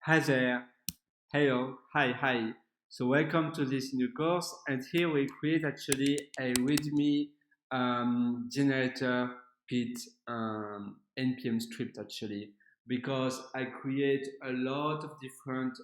Hi there. Hello. Hi. So welcome to this new course, and here we create actually a README generator Git npm script actually, because I create a lot of different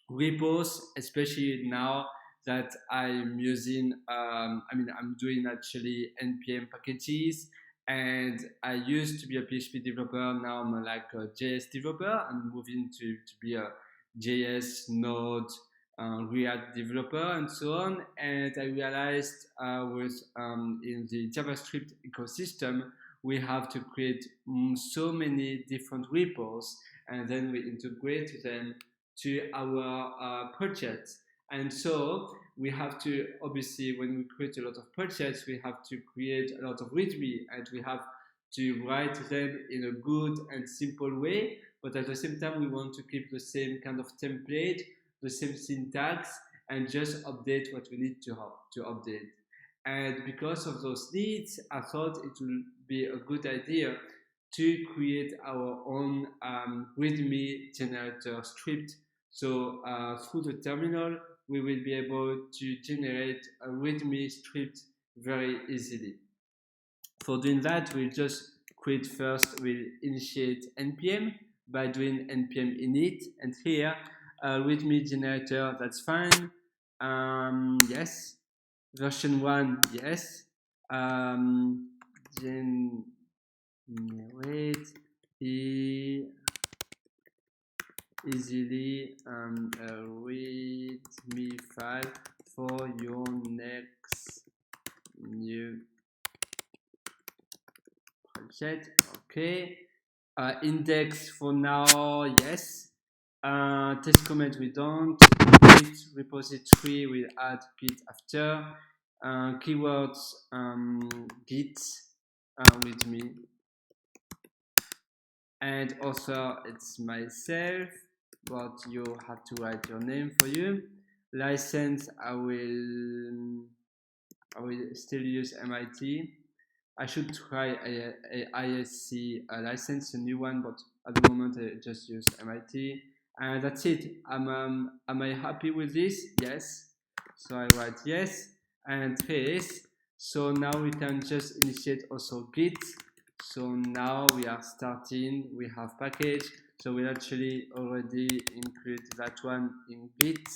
repos, especially now that I'm using, I'm doing actually npm packages, and I used to be a PHP developer. Now I'm like a JS developer. I'm moving to be a JS, Node, React developer, and so on. And I realized in the JavaScript ecosystem, we have to create so many different repos, and then we integrate them to our project. And so we have to, obviously, when we create a lot of projects, we have to create a lot of README, and we have to write them in a good and simple way. But at the same time, we want to keep the same kind of template, the same syntax, and just update what we need to update. And because of those needs, I thought it would be a good idea to create our own README generator script. So through the terminal, we will be able to generate a README script very easily. For doing that, we'll just create first, we'll initiate npm by doing npm init, and here README generator, that's fine. Yes. Version 1, yes. Generate easily a README file for your next new project. Okay. Index for now, yes. Test comment, we don't. Git repository, we'll add Git after. Keywords, Git with me. And author, it's myself, but you have to write your name for you. License, I will still use MIT. I should try a ISC license, a new one, but at the moment I just use MIT. And that's it. Am I happy with this? Yes. So I write yes and paste. So now we can just initiate also Git. So now we are starting, we have package. So we actually already include that one in Git.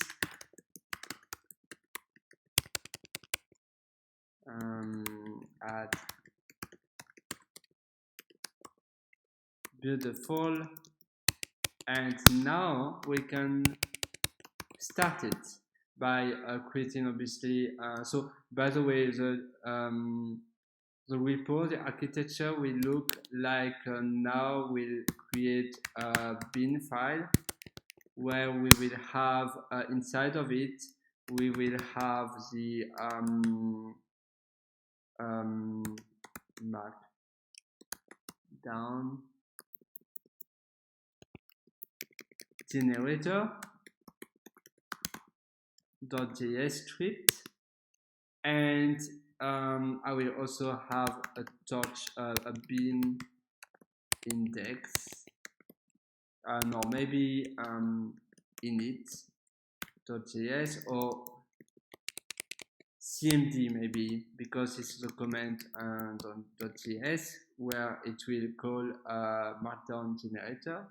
Add beautiful, and now we can start it by creating, obviously. So by the way, the repo, the architecture will look like now we'll create a bin file where we will have inside of it, we will have the markdown generator.js script, and I will also have a bin index, no, maybe init.js or cmd maybe, because it's the comment on .js where it will call markdown generator.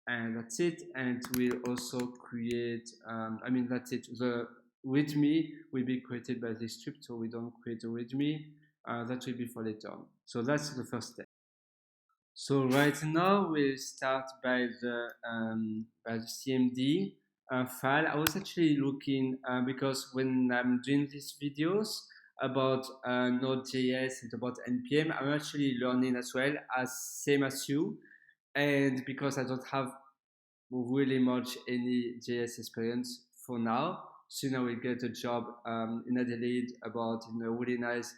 And that's it. And we'll also create, that's it. The README will be created by this script, so we don't create a README. That will be for later on. So that's the first step. So right now we'll start by the CMD file. I was actually looking because when I'm doing these videos about Node.js and about npm, I'm actually learning as well, as same as you. And because I don't have really much any JS experience for now, soon I will get a job in Adelaide in a really nice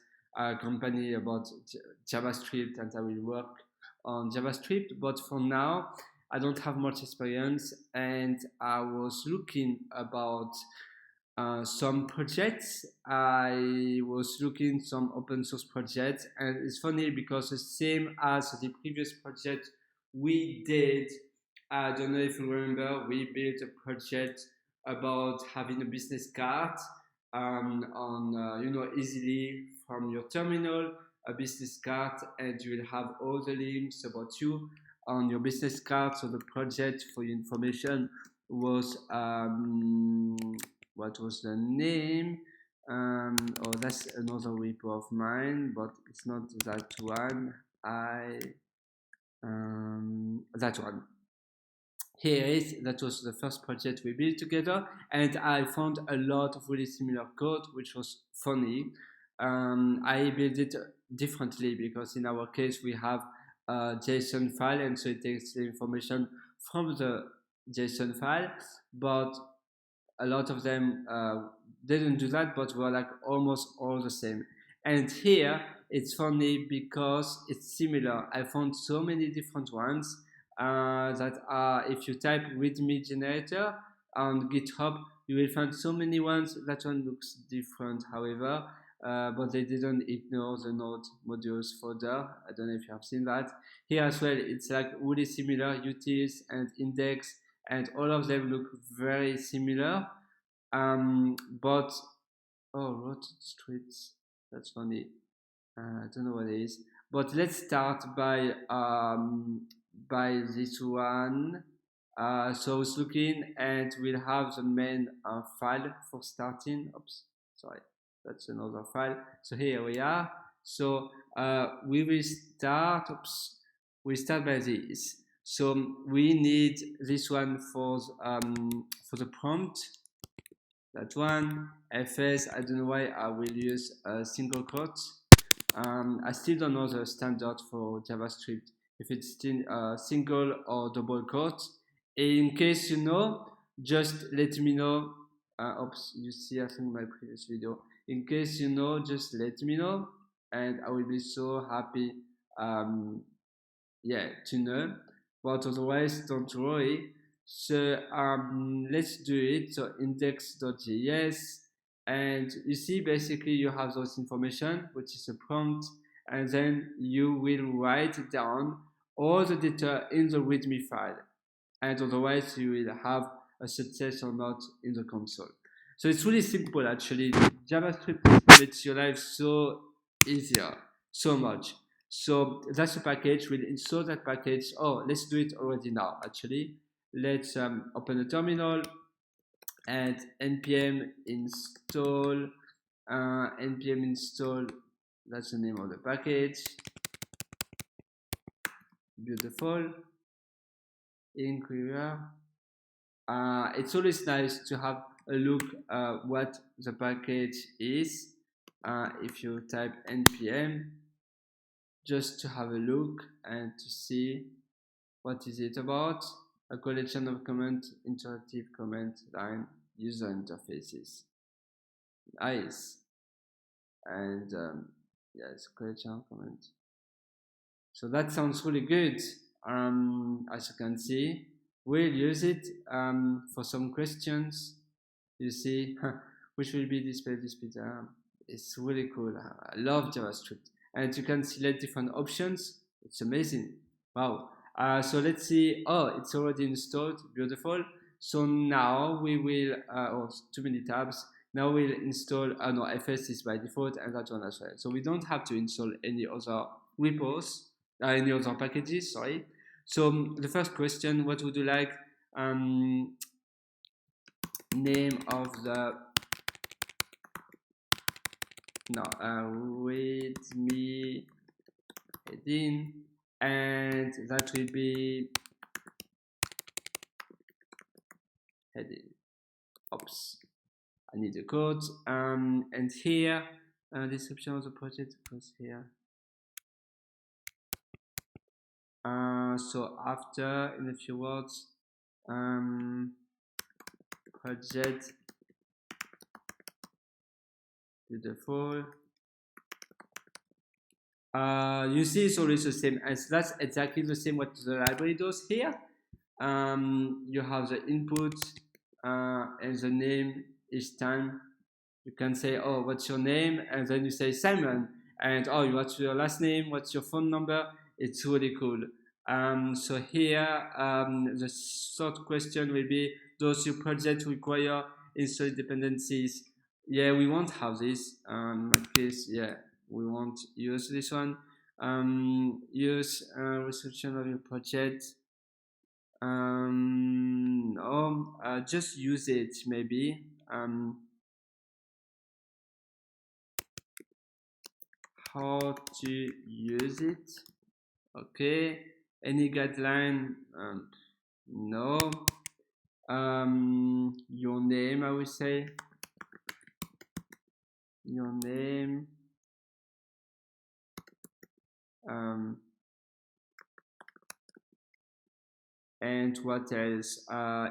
company about JavaScript, and I will work on JavaScript. But for now, I don't have much experience, and I was looking about some projects. I was looking some open source projects, and it's funny because the same as the previous project we did I don't know if you remember, we built a project about having a business card on easily from your terminal, a business card, and you will have all the links about you on your business card. So the project, for your information, was what was the name? Oh, that's another repo of mine, but it's not that one. That one. That was the first project we built together, and I found a lot of really similar code, which was funny. I built it differently because in our case we have a JSON file, and so it takes the information from the JSON file, but a lot of them didn't do that, but were like almost all the same. And here it's funny because it's similar. I found so many different ones that are, if you type README generator on GitHub, you will find so many ones. That one looks different, however, but they didn't ignore the node modules folder. I don't know if you have seen that. Here as well, it's like really similar, utils and index, and all of them look very similar. But oh, road streets, that's funny. I don't know what it is, but let's start by this one. So it's looking, and we'll have the main file for starting. Oops, sorry, that's another file. So here we are. So we will start. Oops, we start by this. So we need this one for the prompt. That one. FS, I don't know why I will use a single quote. I still don't know the standard for JavaScript, if it's still single or double quote. In case you know, just let me know. Oops, you see, I think my previous video. In case you know, just let me know, and I will be so happy, to know. But otherwise, don't worry. So let's do it. So index.js, and you see basically you have those information, which is a prompt, and then you will write down all the data in the README file, and otherwise you will have a success or not in the console. So it's really simple actually. JavaScript makes your life so easier, so much. So that's a package. We'll install that package. Oh, let's do it already now actually. Let's open the terminal and npm install npm install, that's the name of the package. Beautiful. Inquire. It's always nice to have a look what the package is. If you type npm, just to have a look and to see what is it about. A collection of comment, interactive comment line, user interfaces. Nice. And yes, collection of comment. So that sounds really good. As you can see, we'll use it for some questions. You see, which will be displayed. It's really cool. I love JavaScript, and you can select different options. It's amazing. Wow. So let's see. Oh, it's already installed. Beautiful. So now we will. Oh, too many tabs. Now we'll install. No, FS is by default, and that one as well. So we don't have to install any other repos, any other packages. Sorry. So the first question: what would you like? Name of the README heading, and that will be heading. Oops, I need a code. And here, description of the project goes here. So after, in a few words, project beautiful. You see it's always the same, and so that's exactly the same what the library does here. You have the input and the name each time. You can say, oh, what's your name? And then you say Simon. And oh, what's your last name? What's your phone number? It's really cool. So here, the third question will be, does your project require install dependencies? Yeah, we won't have this. In my case, yeah, we won't use this one. Use restriction of your project. No, just use it maybe. How to use it? Okay. Any guideline? No. Your name, I would say. Your name. And what else?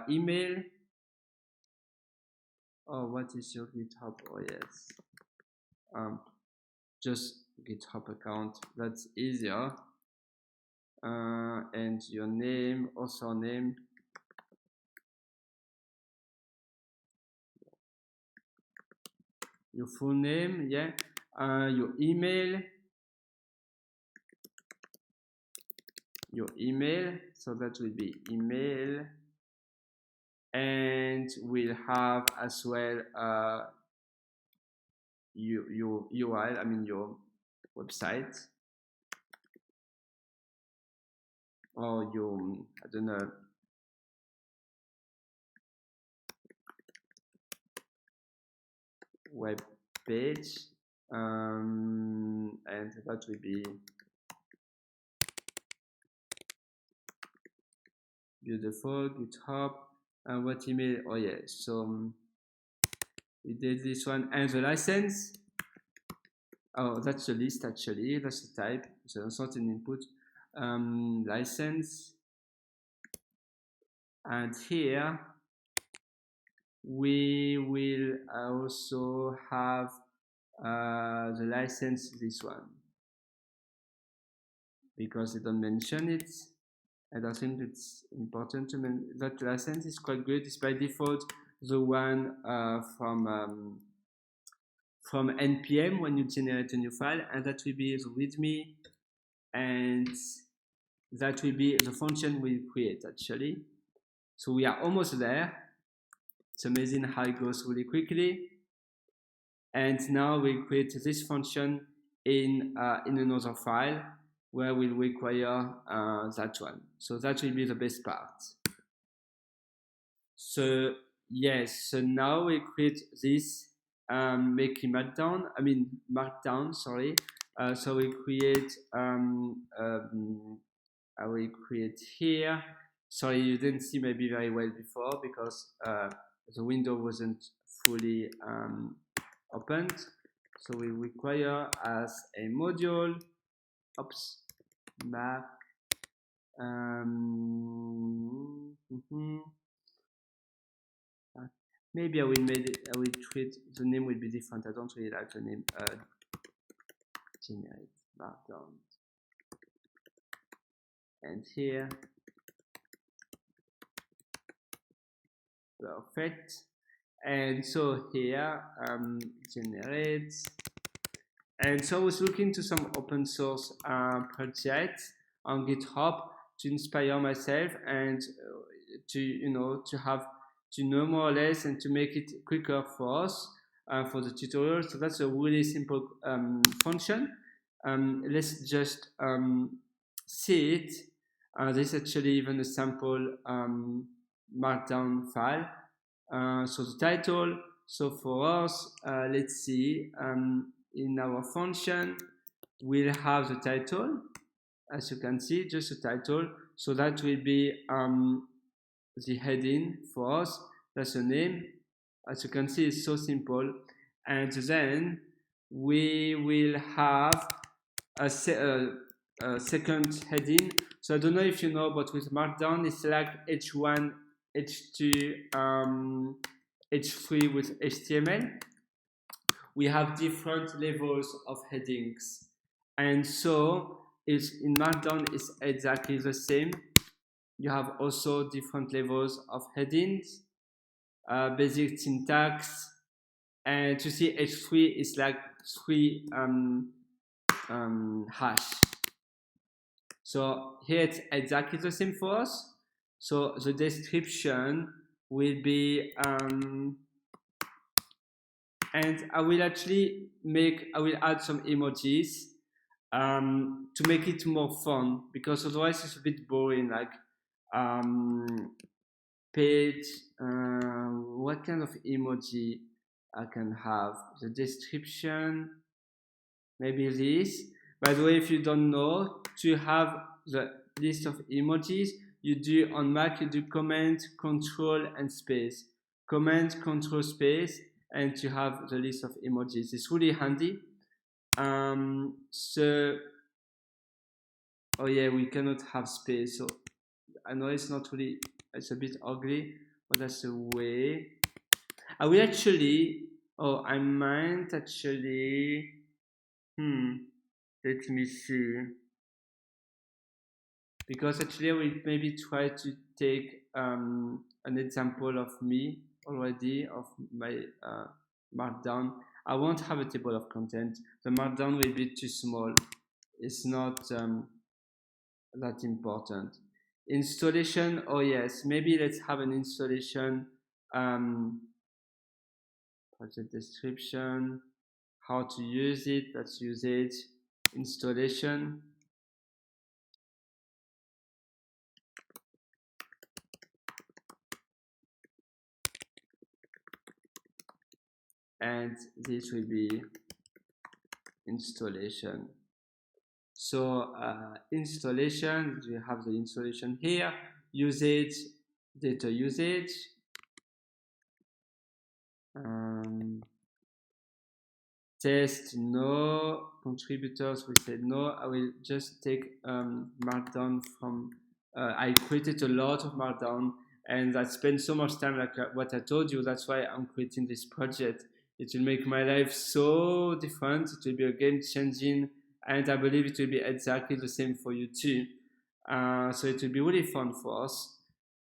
Email. Oh, what is your GitHub? Oh yes. Just GitHub account. That's easier. And your name, also name. Your full name, yeah. Your email. Your email. So that will be email. And we'll have as well your URL, I mean your website, or your, I don't know, web page, and that will be beautiful. GitHub. And what email? Oh yeah, so we did this one. And the license. Oh, that's the list actually. That's the type. So it's not an input. License. And here we will also have the license, this one, because they don't mention it. And I think it's important to mention that license is quite good. It's by default the one from npm when you generate a new file, and that will be the README, and that will be the function we create actually. So we are almost there. It's amazing how it goes really quickly. And now we create this function in another file where we'll require that one. So that will be the best part. So yes, so now we create this making markdown, sorry. So we create I will create here. Sorry, you didn't see maybe very well before because the window wasn't fully opened. So we require as a module, mark. Maybe I will treat the name will be different. I don't really like the name generate markdown. And here, perfect. And so here, generate. And so I was looking to some open source projects on GitHub to inspire myself and to know more or less and to make it quicker for us for the tutorial. So that's a really simple function. Let's just see it. This is actually even a sample markdown file. So the title. So for us, let's see. In our function, we'll have the title. As you can see, just a title. So that will be the heading for us. That's the name. As you can see, it's so simple. And then we will have a second heading. So I don't know if you know, but with Markdown, it's like H1, H2, H3 with HTML. We have different levels of headings. And so in Markdown, it's exactly the same. You have also different levels of headings, basic syntax, and to see H3 is like 3 hash. So here it's exactly the same for us. So the description will be, and I will actually I will add some emojis to make it more fun, because otherwise it's a bit boring. Like page, what kind of emoji I can have? The description, maybe this. By the way, if you don't know, to have the list of emojis, you do on Mac, you do Command, Control, and Space. Command, Control, Space, and to have the list of emojis. It's really handy. So, oh yeah, we cannot have space. So I know it's not really, it's a bit ugly, but that's the way. I will actually, I might actually, let me see. Because actually I will maybe try to take an example of me already, of my markdown. I won't have a table of content. The markdown will be too small. It's not that important. Installation, oh yes, maybe let's have an installation, project description, how to use it, let's use it, installation. And this will be installation. So installation, we have the installation here, usage, data usage, test, no, contributors, we said no. I will just take markdown from, I created a lot of markdown, and I spent so much time, like what I told you. That's why I'm creating this project. It will make my life so different. It will be a game changing, and I believe it will be exactly the same for you too. So it will be really fun for us.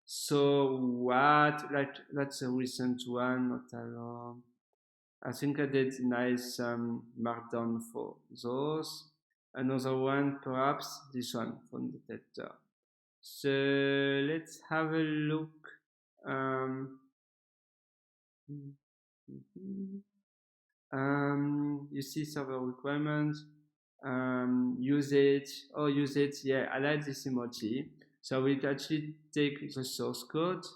So what, like, that's a recent one, not alone. I think I did nice markdown for those. Another one, perhaps this one from the detector. So let's have a look. You see server requirements, usage. Oh, usage. Yeah, I like this emoji. So we actually take the source code.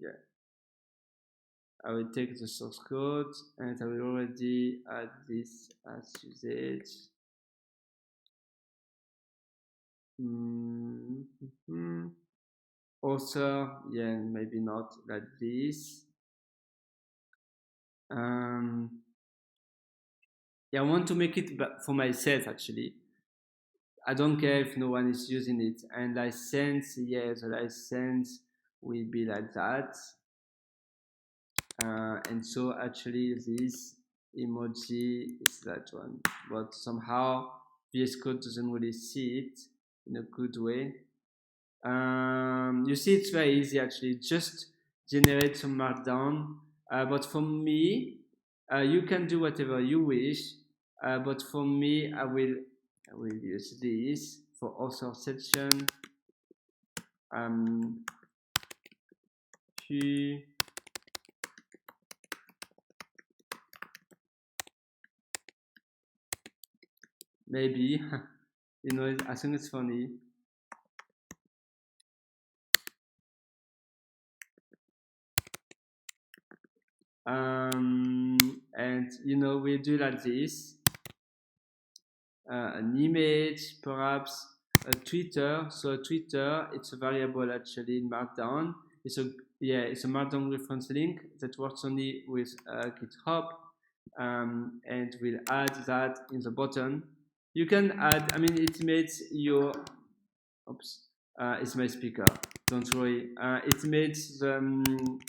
Yeah. I will take the source code, and I will already add this as usage. Also, yeah, maybe not like this. Yeah, I want to make it for myself actually. I don't care if no one is using it. And license, yeah, the license will be like that. And so actually this emoji is that one, but somehow VS Code doesn't really see it in a good way. You see, it's very easy actually. Just generate some markdown. But for me, you can do whatever you wish. But for me, I will use this for author section. Maybe, you know, I think it's funny. And you know, we do like this, an image, perhaps a Twitter. So a Twitter, it's a variable actually in Markdown. It's a Markdown reference link that works only with GitHub, and we'll add that in the button. You can add, I mean, it makes your, oops, it's my speaker, don't worry. It makes the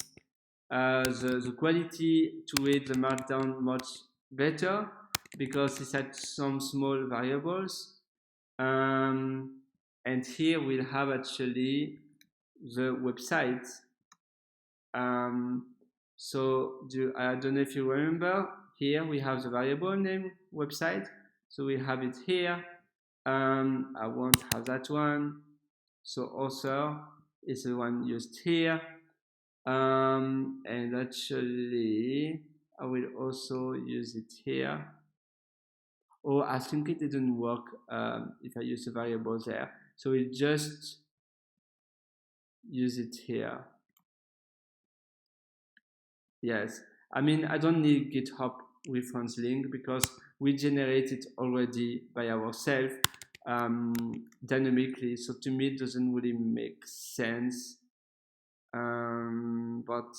quality to read the markdown much better, because it had some small variables. And here we'll have actually the website. So I don't know if you remember, here we have the variable name website, so we have it here. I won't have that one, so author is the one used here. And actually I will also use it here. Oh, I think it didn't work if I use the variable there, so we just use it here. Yes, I mean, I don't need GitHub reference link because we generate it already by ourselves dynamically, so to me it doesn't really make sense. But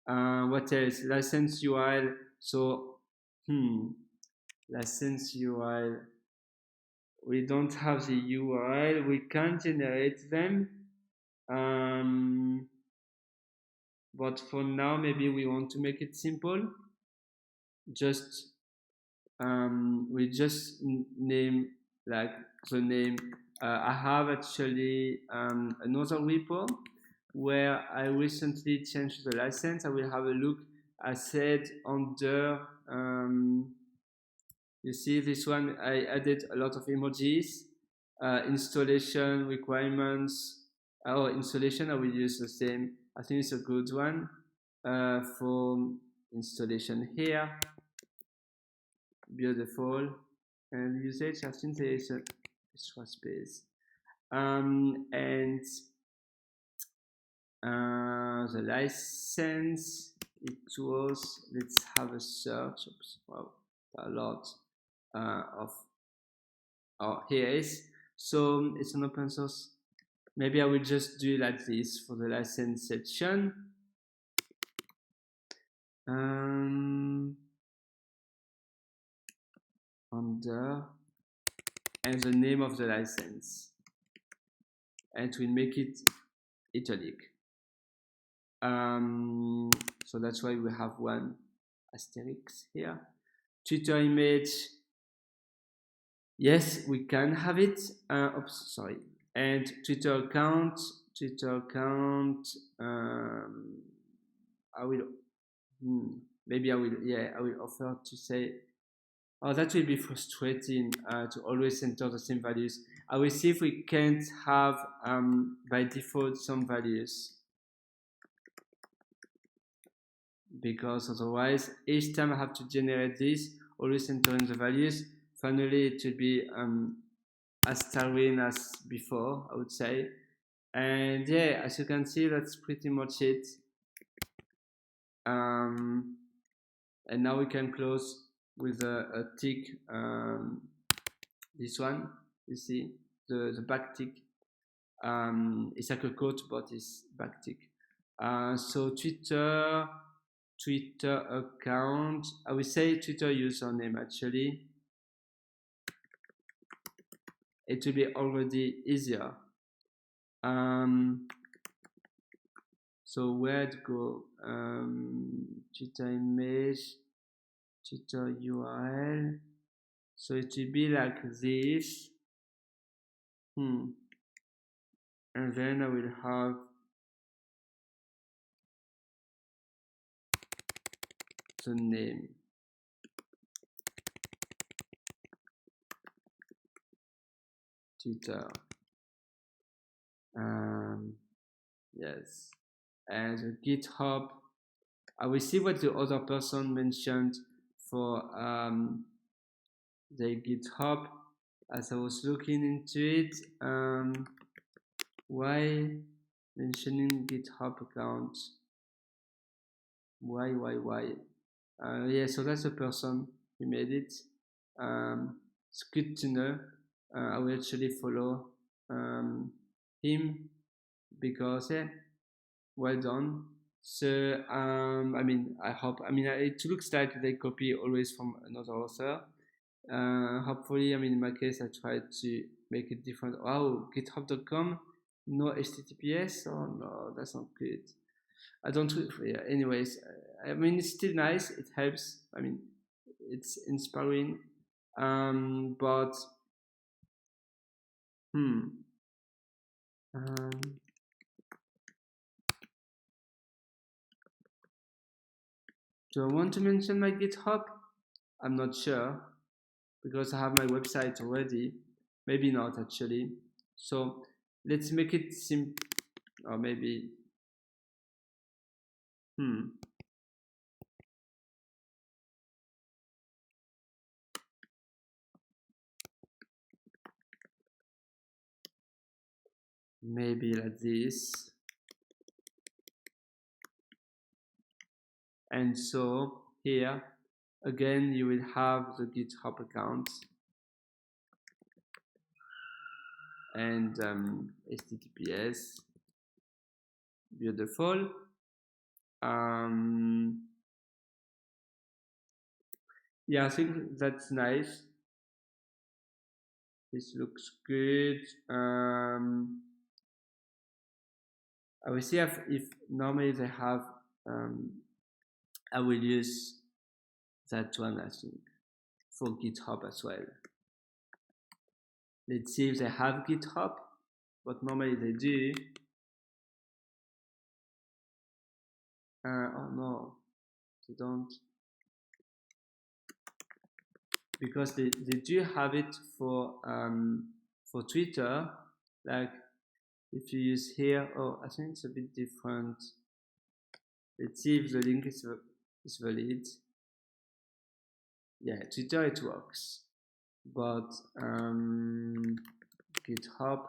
what else? License URL. So license URL. We don't have the URL. We can generate them. But for now, maybe we want to make it simple. Just we just name like the name. I have actually another repo where I recently changed the license. I will have a look. I said under you see this one, I added a lot of emojis, installation requirements. Installation, I will use the same. I think it's a good one for installation here. Beautiful. And usage, I think there is an extra space. And the license, it was, let's have a search. Oops, wow, a lot here is. So it's an open source. Maybe I will just do it like this for the license section. Under and the name of the license, and we make it italic. So that's why we have one asterisk here. Twitter image, yes, we can have it. Oops, sorry. And Twitter account. I will. Maybe I will. Yeah, I will offer to say. Oh, that will be frustrating to always enter the same values. I will see if we can't have by default some values, because otherwise each time I have to generate this, always entering the values, finally it will be as tiring as before, I would say. And yeah, as you can see, that's pretty much it. And now we can close with a tick. This one, you see the back tick. It's like a quote, but it's back tick. So Twitter account, I will say Twitter username actually. It will be already easier. So where to go? Twitter image, Twitter URL. So it will be like this. And then I will have the name. Twitter. Yes. And the GitHub. I will see what the other person mentioned for the GitHub as I was looking into it. Why mentioning GitHub account? Why? Yeah, so that's the person who made it. It's good to know. I will actually follow him because yeah, well done. So I mean, I hope. I mean, it looks like they copy always from another author. Hopefully, I mean, in my case, I tried to make it different. Oh, github.com, no HTTPS. Oh no, that's not good. I don't. Yeah. Anyways, I mean, it's still nice. It helps. I mean, it's inspiring. But Do I want to mention my GitHub? I'm not sure because I have my website already. Maybe not actually. So let's make it simple, or maybe, maybe like this. And so here, again, you will have the GitHub account and HTTPS. Beautiful. Yeah, I think that's nice. This looks good. I will see if normally they have, I will use that one, I think, for GitHub as well. Let's see if they have GitHub, but normally they do. Oh no, they don't. Because they do have it for Twitter. Like if you use here, oh, I think it's a bit different. Let's see if the link is valid. Yeah, Twitter it works, but GitHub,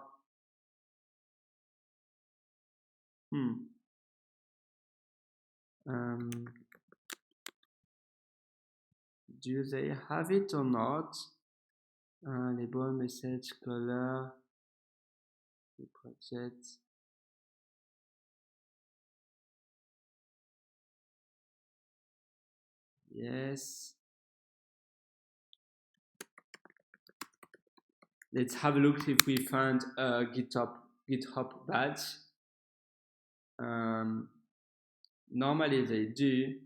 do they have it or not? Label, message, color, the project. Yes. Let's have a look if we find a GitHub badge. Normally they do.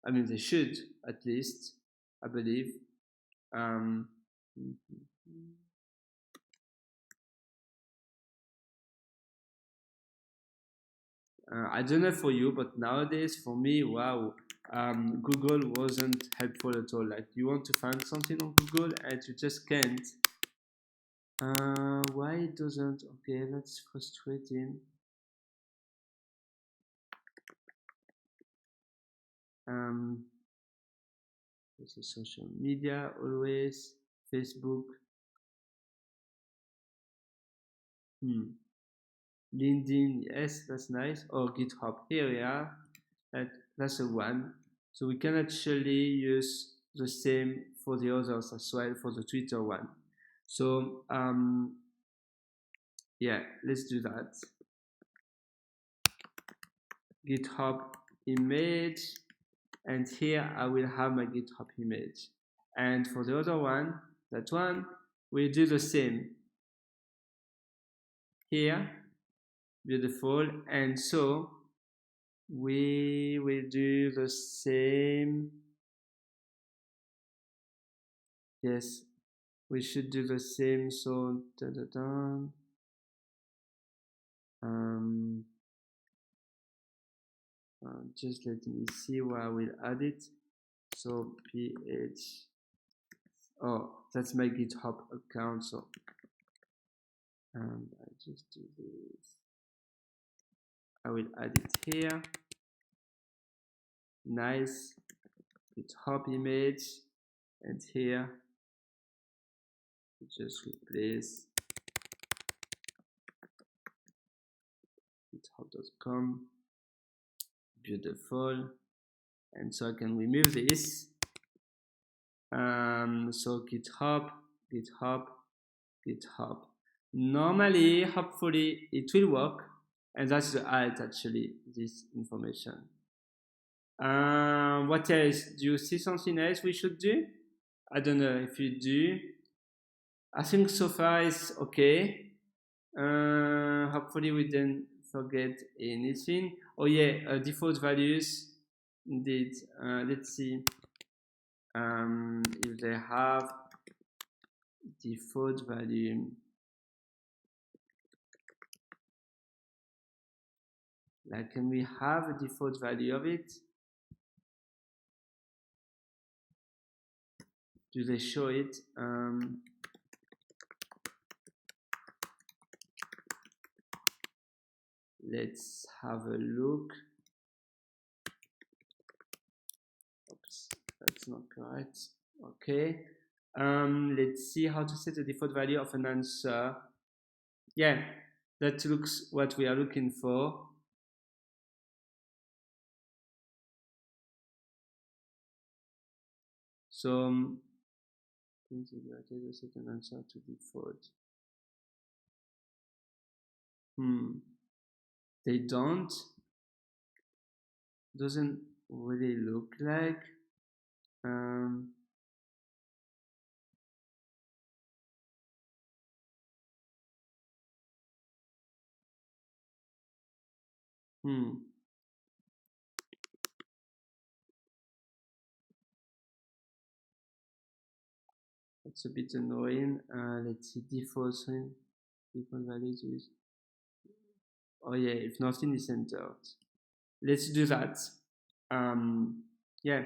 I mean, they should at least, I believe. I don't know for you, but nowadays for me, wow, Google wasn't helpful at all. Like you want to find something on Google and you just can't. Why it doesn't? Okay, that's frustrating. There's a social media always, Facebook. LinkedIn, yes, that's nice. Or GitHub, here we are. That's a one. So we can actually use the same for the others as well for the Twitter one. So yeah, let's do that. GitHub image, and here I will have my GitHub image. And for the other one, that one, we'll do the same. Here, beautiful. And so we will do the same. Yes, we should do the same. So just let me see where I will add it. So ph, oh, that's my GitHub account. So I just do this. I will add it here. Nice. GitHub image, and here just replace github.com. Beautiful. And so I can remove this. So GitHub. Normally, hopefully, it will work. And that's the alt actually, this information. What else? Do you see something else we should do? I don't know if you do. I think so far it's okay. Hopefully we didn't forget anything. Oh yeah, default values. Indeed. Let's see if they have default value. Like, can we have a default value of it? do they show it? Let's have a look. Oops, that's not correct. Okay. Let's see how to set the default value of an answer. Yeah, that looks what we are looking for. So set an answer to default. They don't. Doesn't really look like. That's a bit annoying. Let's see, default values is. Oh yeah, if nothing is entered. Let's do that. Yeah.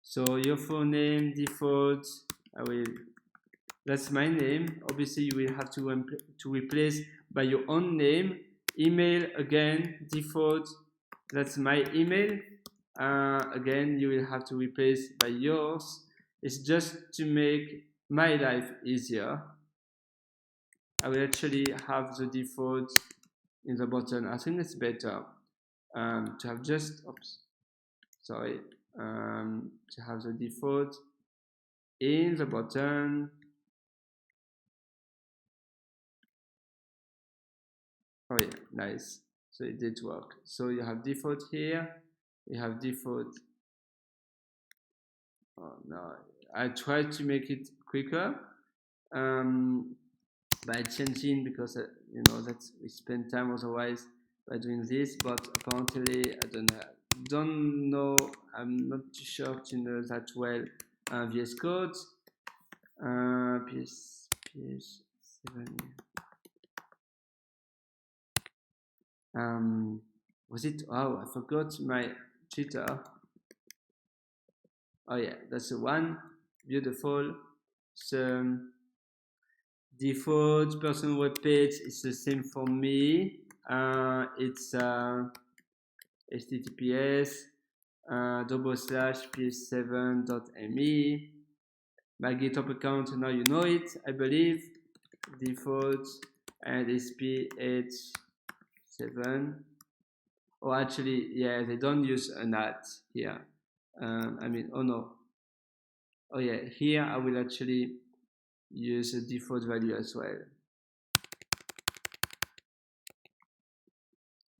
So your full name, default. That's my name. Obviously, you will have to replace by your own name. Email again, default. That's my email. Again, you will have to replace by yours. It's just to make my life easier. I will actually have the default in the button. I think it's better to have just, to have the default in the button. Oh yeah, nice. So it did work. So you have default here. You have default. Oh no, I tried to make it quicker by changing, because you know that we spend time otherwise by doing this. But apparently, I don't know. I'm not too sure to know that well. VS Code. PS7. Was it? Oh, I forgot my Twitter. Oh yeah, that's the one. Beautiful. So default personal web page is the same for me. It's https /ps7.me. My GitHub account, now you know it, I believe. Default and it's ph7. Oh, actually, yeah, they don't use an at here. I mean, oh no. Oh yeah, here I will actually use a default value as well.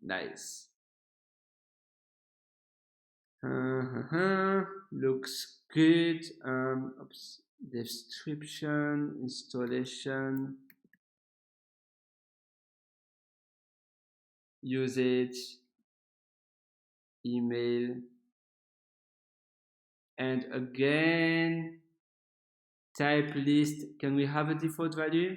Nice. Looks good. Description, installation, usage, email, and again, type list. Can we have a default value?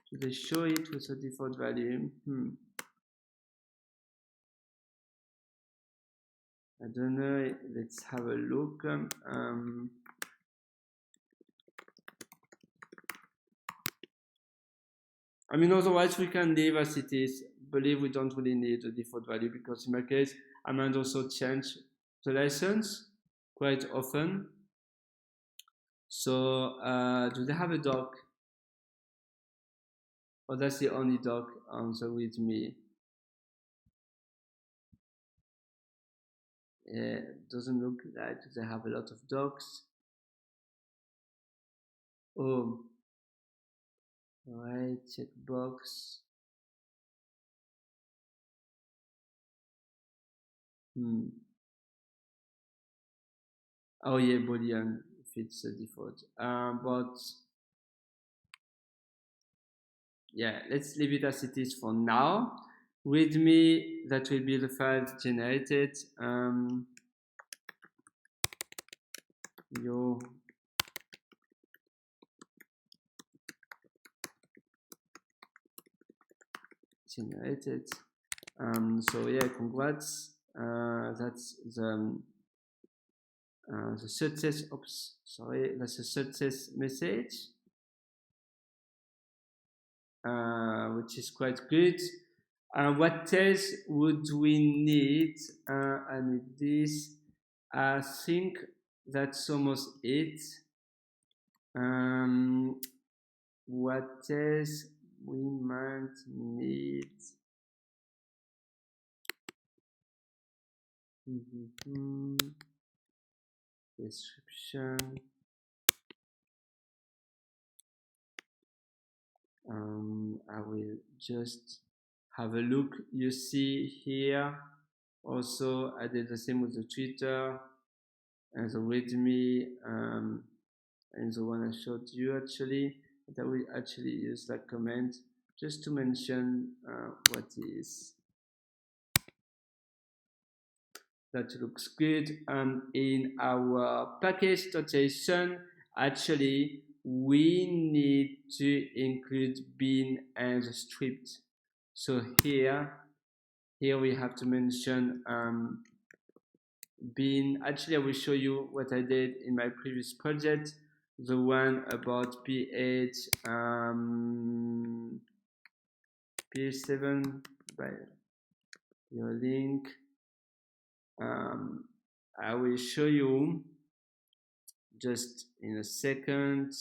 Do they show it with a default value? I don't know. Let's have a look. I mean, otherwise we can leave as it is. Believe we don't really need a default value, because in my case, I might also change the license quite often. So, do they have a doc? Or that's the only doc on the README? Yeah, doesn't look like they have a lot of docs. Oh, alright, checkbox. Oh yeah, Boolean fits the default. But yeah, let's leave it as it is for now. README, that will be the file generated. Generated. So yeah, congrats. That's the success. Oops, sorry, that's a success message, which is quite good. What else would we need? I need this. I think that's almost it. What else we might need? Description. I will just have a look. You see here also I did the same with the Twitter and the README and the one I showed you actually. But I will actually use that comment just to mention what is. That looks good. In our package.json, actually, we need to include bin and the script. So here we have to mention bin. Actually, I will show you what I did in my previous project, the one about ph 7 by your link. I will show you just in a second.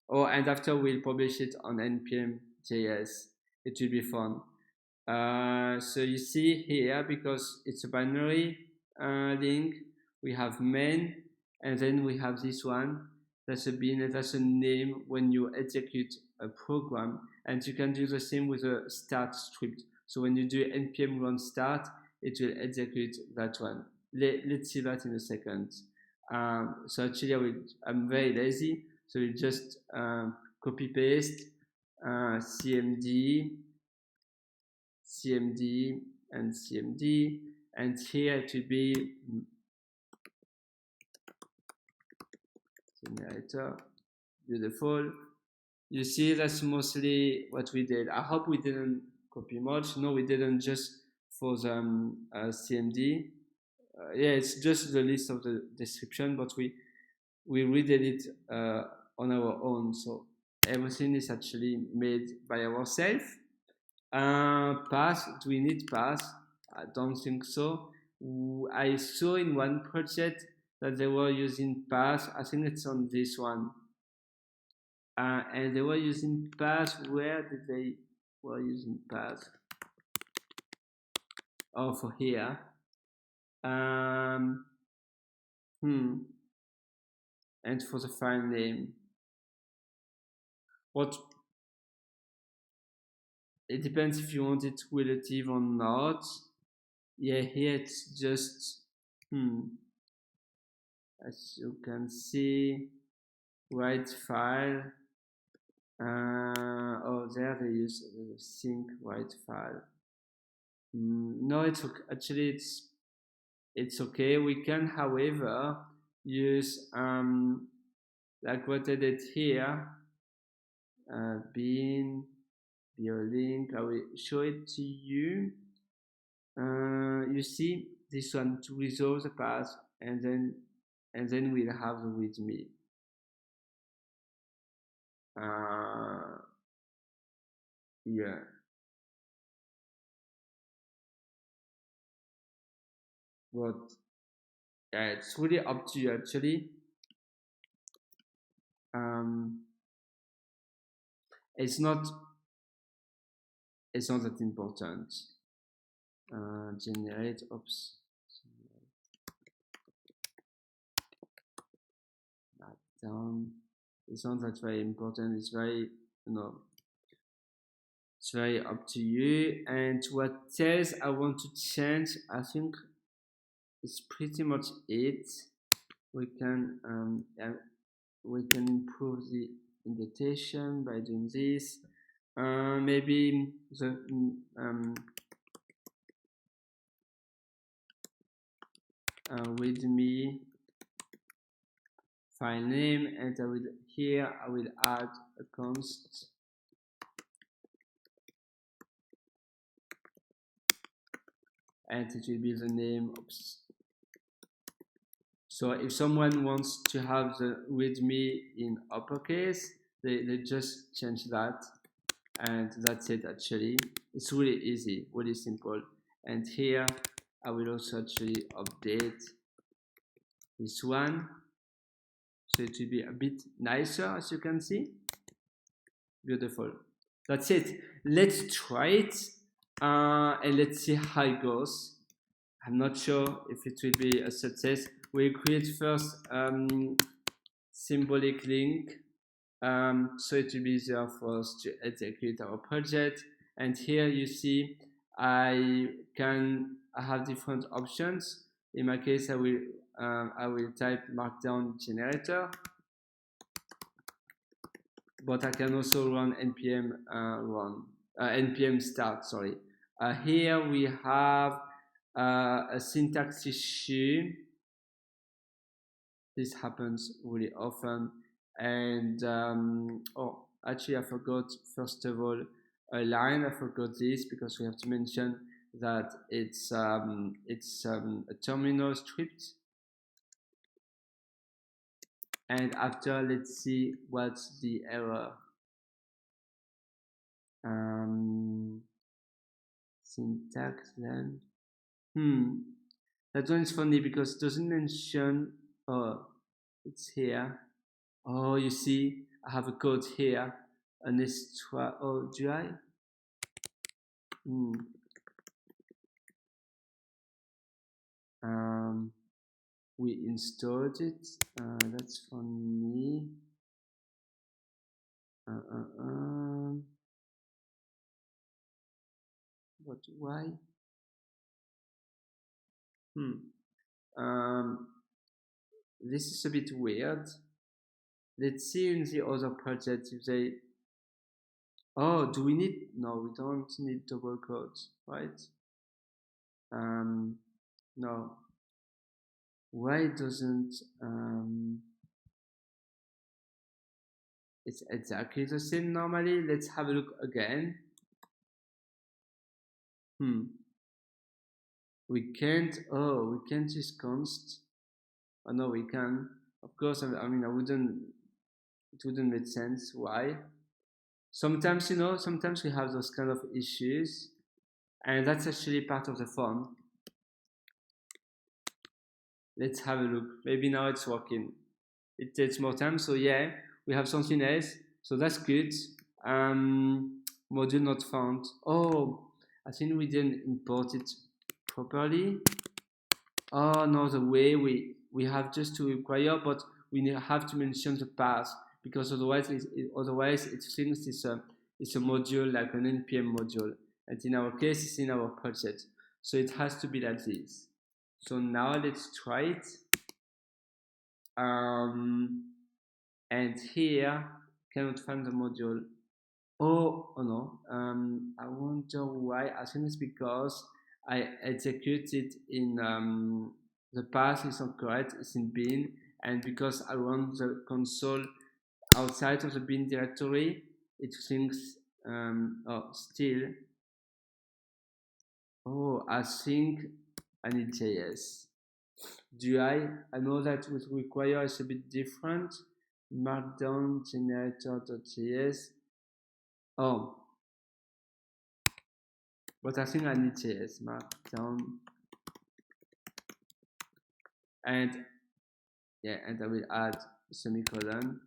Oh, and after we'll publish it on npm.js. It will be fun. So you see here, because it's a binary link, we have main, and then we have this one. That's a bin, and that's a name when you execute a program. And you can do the same with a start script. So when you do npm run start, it will execute that one. Let's see that in a second. So actually, I'm very lazy, so we just copy paste cmd, and cmd, and here it will be generator. Beautiful. You see, that's mostly what we did. I hope we didn't copy much. No, we didn't, just for the cmd. Yeah, it's just the list of the description, but we redid it on our own. So everything is actually made by ourselves. Pass, do we need pass? I don't think so. I saw in one project that they were using pass. I think it's on this one. And they were using pass. Where did they were using pass? Oh, for here. And for the file name. What? It depends if you want it relative or not. Yeah, here it's just as you can see, write file. Oh, there they use sync write file. No, it's okay. Actually, it's okay. We can, however, use like what I did here. Bin your link. I will show it to you. You see this one, to resolve the path, and then we'll have the README. Yeah. But it's really up to you actually. It's not that important. Generate, oops. That down. It's not that very important. It's very, it's very up to you. And what else I want to change? I think it's pretty much it. We can improve the indentation by doing this. Maybe the README file name, and I will add a const and it will be the name. Oops. So if someone wants to have the README in uppercase, they just change that, and that's it. Actually, it's really easy, really simple. And here I will also actually update this one, so it will be a bit nicer, as you can see. Beautiful. That's it. Let's try it, and let's see how it goes. I'm not sure if it will be a success. We'll create first symbolic link, so it will be easier for us to execute our project. And here you see I have different options. In my case, I will type markdown generator, but I can also run npm npm start. Sorry. Here we have a syntax issue. This happens really often, and oh, actually I forgot first of all a line. I forgot this because we have to mention that it's a terminal script. And after, let's see what's the error. Syntax then. That one is funny because it doesn't mention. Oh, it's here. Oh, you see, I have a code here, and it's oh, do I? We installed it. That's for me. But why? This is a bit weird. Let's see in the other project if they. Oh, do we need? No, we don't need double quotes, right? No. Why doesn't it's exactly the same normally? Let's have a look again. We can't. Oh, we can't use const. Oh no, we can. Of course. I mean, it wouldn't make sense. Why? Sometimes, sometimes we have those kind of issues, and that's actually part of the fun. Let's have a look. Maybe now it's working. It takes more time, so yeah, we have something else. So that's good. Module not found. Oh, I think we didn't import it properly. Oh no, the way we have just to require, but we have to mention the path, because otherwise it thinks it's a module, like an npm module, and in our case it's in our project, so it has to be like this. So now let's try it. And here cannot find the module. Oh no. I wonder why. I think it's because I executed in the path is not correct. It's in bin, and because I run the console outside of the bin directory, it thinks still. Oh, I think I need JS. Do I know that would require is a bit different. Markdown generator.js. Oh, but I think I need JS markdown, and yeah, and I will add a semicolon,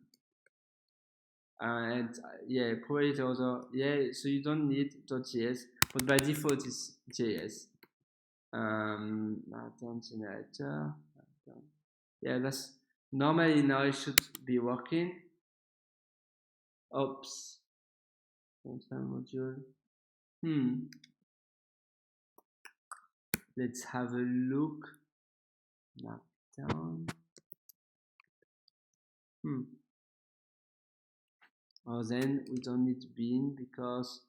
and yeah, probably the other, yeah. So you don't need .js, but by default it's JS. Markdown generator. Markdown. Yeah, that's normally now it should be working. Oops. Module. Let's have a look. Markdown. Oh, then we don't need bin, because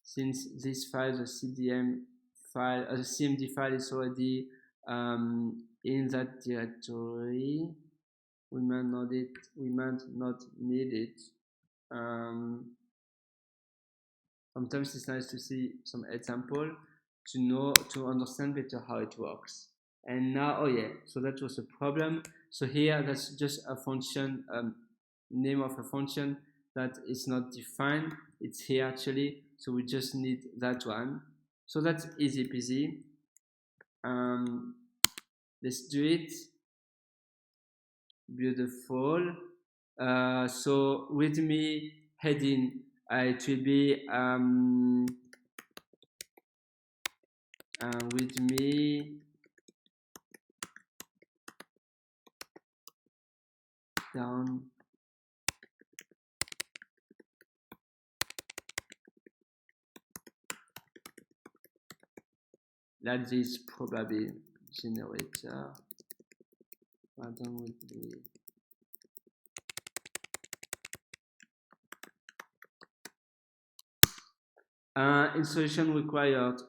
since this file, the CDM file, the CMD file is already in that directory, we might not need it. Sometimes it's nice to see some example. to understand better how it works. And now, oh yeah, so that was a problem. So here, that's just a function, name of a function that is not defined. It's here actually, so we just need that one. So that's easy peasy. Let's do it. Beautiful. So README heading, it will be README down. That is probably generator. Pardon with me. Installation required.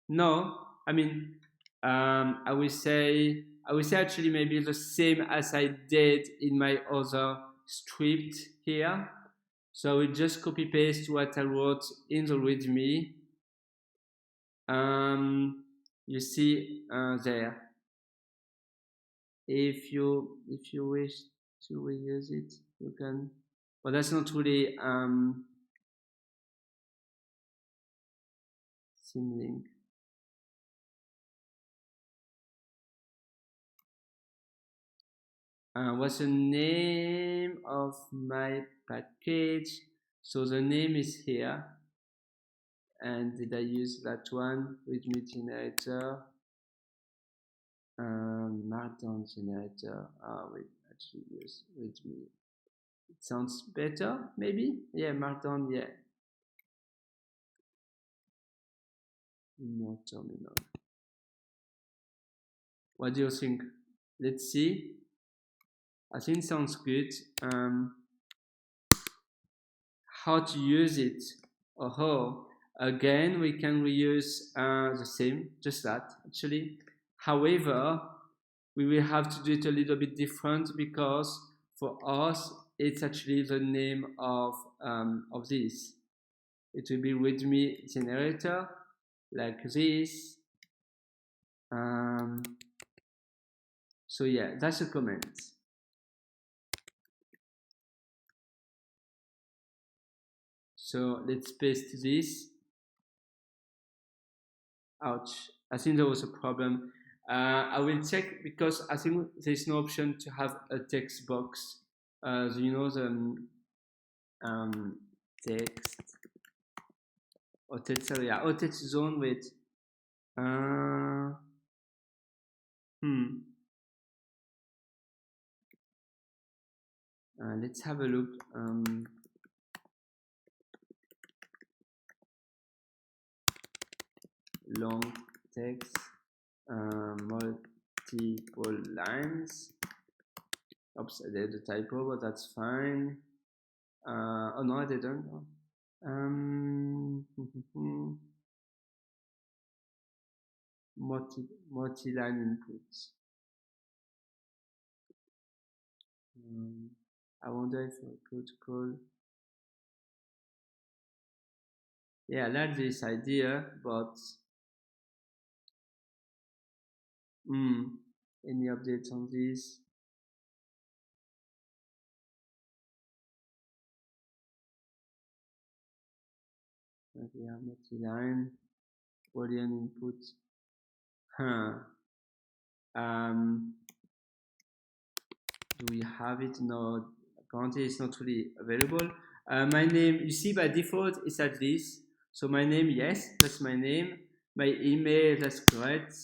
No, I mean, I will say actually maybe the same as I did in my other script here. So I will just copy paste what I wrote in the README. You see there. If you wish to reuse it, you can. But that's not really symlink. What's the name of my package? So the name is here. And did I use that one? README generator. Markdown generator. Wait, actually use README. It sounds better, maybe? Yeah, Markdown, yeah. No terminal. What do you think? Let's see. I think it sounds good. How to use it? Oh, again, we can reuse the same, just that actually. However, we will have to do it a little bit different because for us, it's actually the name of this. It will be README generator like this. So yeah, that's a comment. So let's paste this. Ouch, I think there was a problem. I will check because I think there's no option to have a text box. You know, the text or text area or text zone with let's have a look. Long text, multiple lines. Oops, I did a typo, but that's fine. Oh no, I didn't. Multi-line inputs. I wonder if I could call. Yeah, I like this idea, but any updates on this? We have multi-line, boolean input. Do we have it? No, apparently it's not really available. My name, you see by default it's at this. So my name, yes, that's my name. My email, that's correct.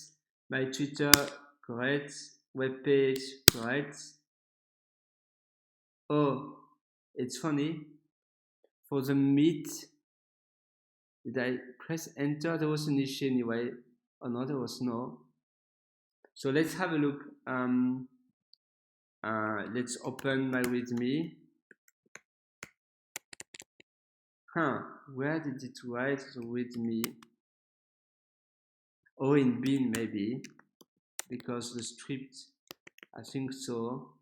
My Twitter, correct. Web page, correct. Oh, it's funny. For the meet, did I press enter? There was an issue anyway. Oh no, there was no. So let's have a look. Let's open my README. Where did it write the README? Oh, in bin maybe, because the script, I think so.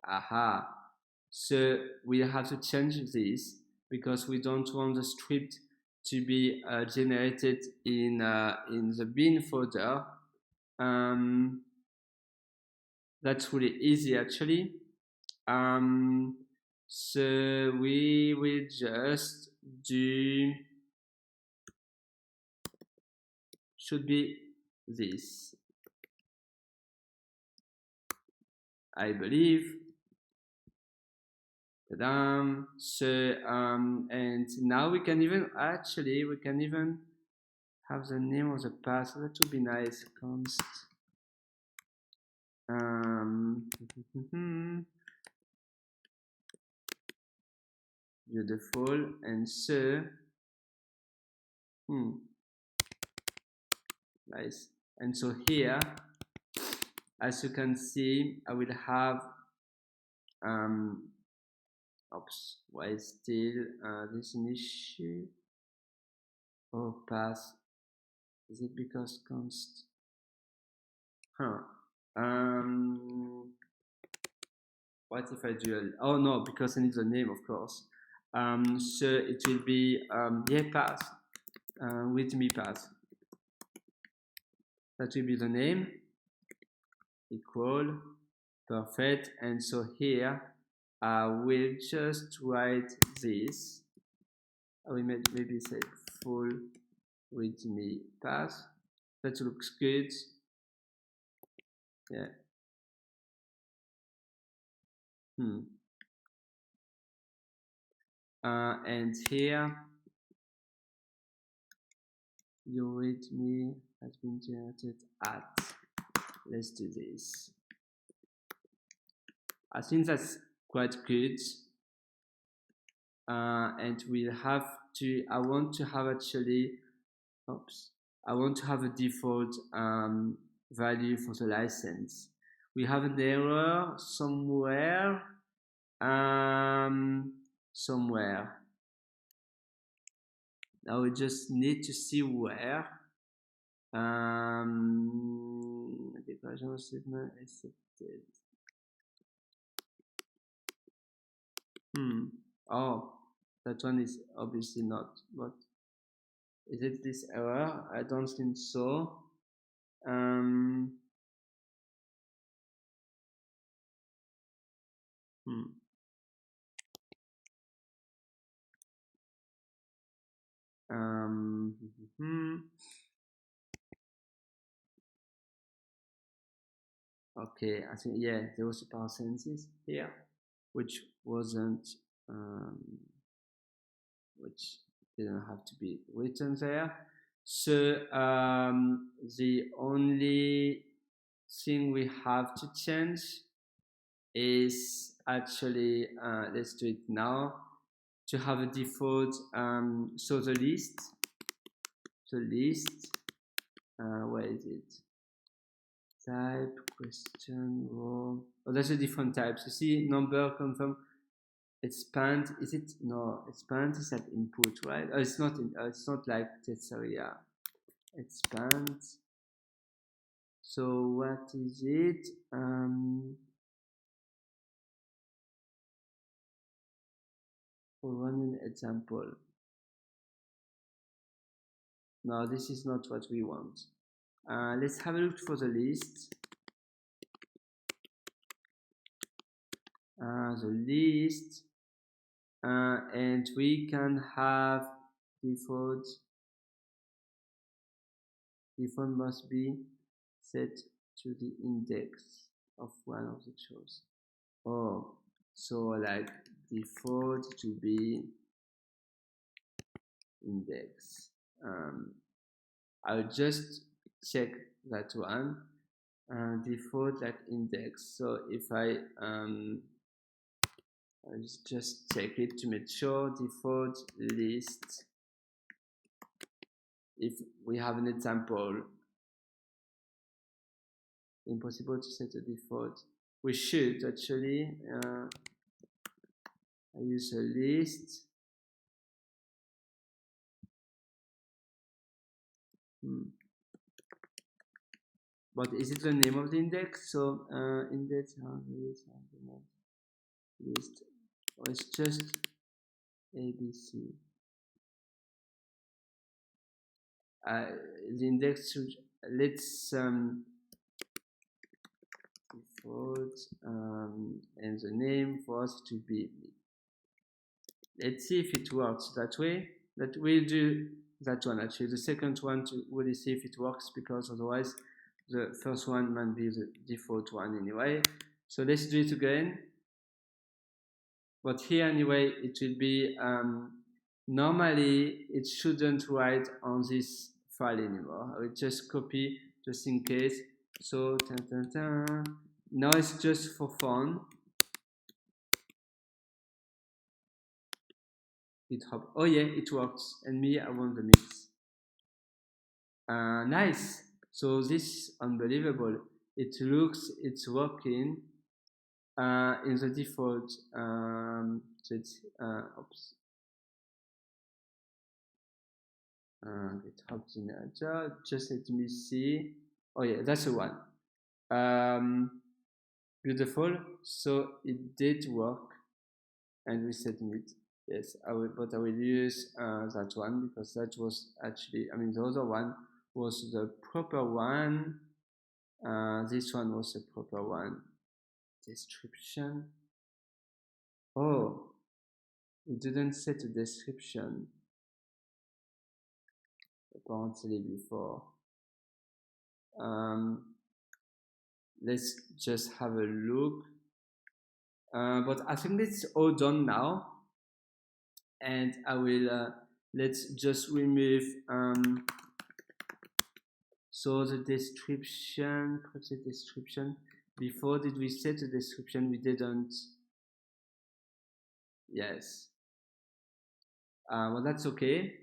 Aha. So we have to change this because we don't want the script to be generated in the bin folder. That's really easy actually. So we will just do, should be this, I believe. Ta-da. So and now we can even have the name of the path. That would be nice. Const beautiful. And so nice. And so here, as you can see, I will have oops, why is still this an issue? Oh, path. Is it because const? What if I do oh no, because I need the name, of course. So it will be path, README path. That will be the name, equal, perfect. And so here I will just write this. I will maybe say full README path. That looks good. Yeah. And here your README has been generated at. Let's do this. I think that's quite good. And we'll have to, I want to have a default value for the license. We have an error somewhere. Now we just need to see where. The version statement accepted. Oh, that one is obviously not. But is it this error? I don't think so. Okay, I think there was a parenthesis here, which wasn't, which didn't have to be written there. So the only thing we have to change is actually, let's do it now, to have a default. So the list, where is it? Type, question, row. Oh, there's a different types. You see, number, confirm, expand. Is it? No, expand is at input, right? Oh, it's not. It's not like Tetsuya. Expand. So what is it? For running example. No, this is not what we want. Let's have a look for the list. And we can have default must be set to the index of one of the choice. Oh, so like default to be index. I'll just check that one. Default like index. So if I'll just check it to make sure. Default list. If we have an example, impossible to set a default. We should actually I use a list. But is it the name of the index? So index list, or it's just ABC. the index should, let's default, and the name for us to be, let's see if it works that way. But we'll do that one actually, the second one, to really see if it works, because otherwise the first one might be the default one anyway. So let's do it again. But here anyway, it will be, normally it shouldn't write on this file anymore. I will just copy just in case. So now it's just for fun. GitHub. Oh yeah, it works. And me, I want the mix. Nice. So this is unbelievable. It looks, it's working in the default. Oops. GitHub generator. Just let me see. Oh yeah, that's the one. Beautiful. So it did work, and we submit. Yes, but I will use that one, because that was actually, I mean, the other one was the proper one. This one was the proper one. Description. Oh, we didn't set a description apparently before. Let's just have a look. But I think it's all done now, and I will let's just remove so the description. What's the description? Before, did we set a description? We didn't. Yes. Well, that's okay.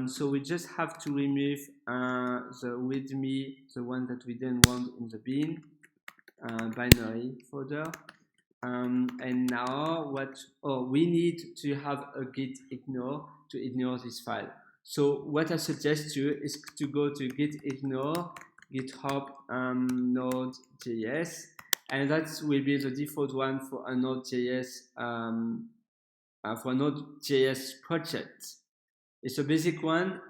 So we just have to remove the README, the one that we didn't want in the bin binary folder. And now what? Oh, we need to have a Git Ignore to ignore this file. So what I suggest you is to go to Git Ignore, GitHub Node.js, and that will be the default one for a Node.js project. It's a basic one.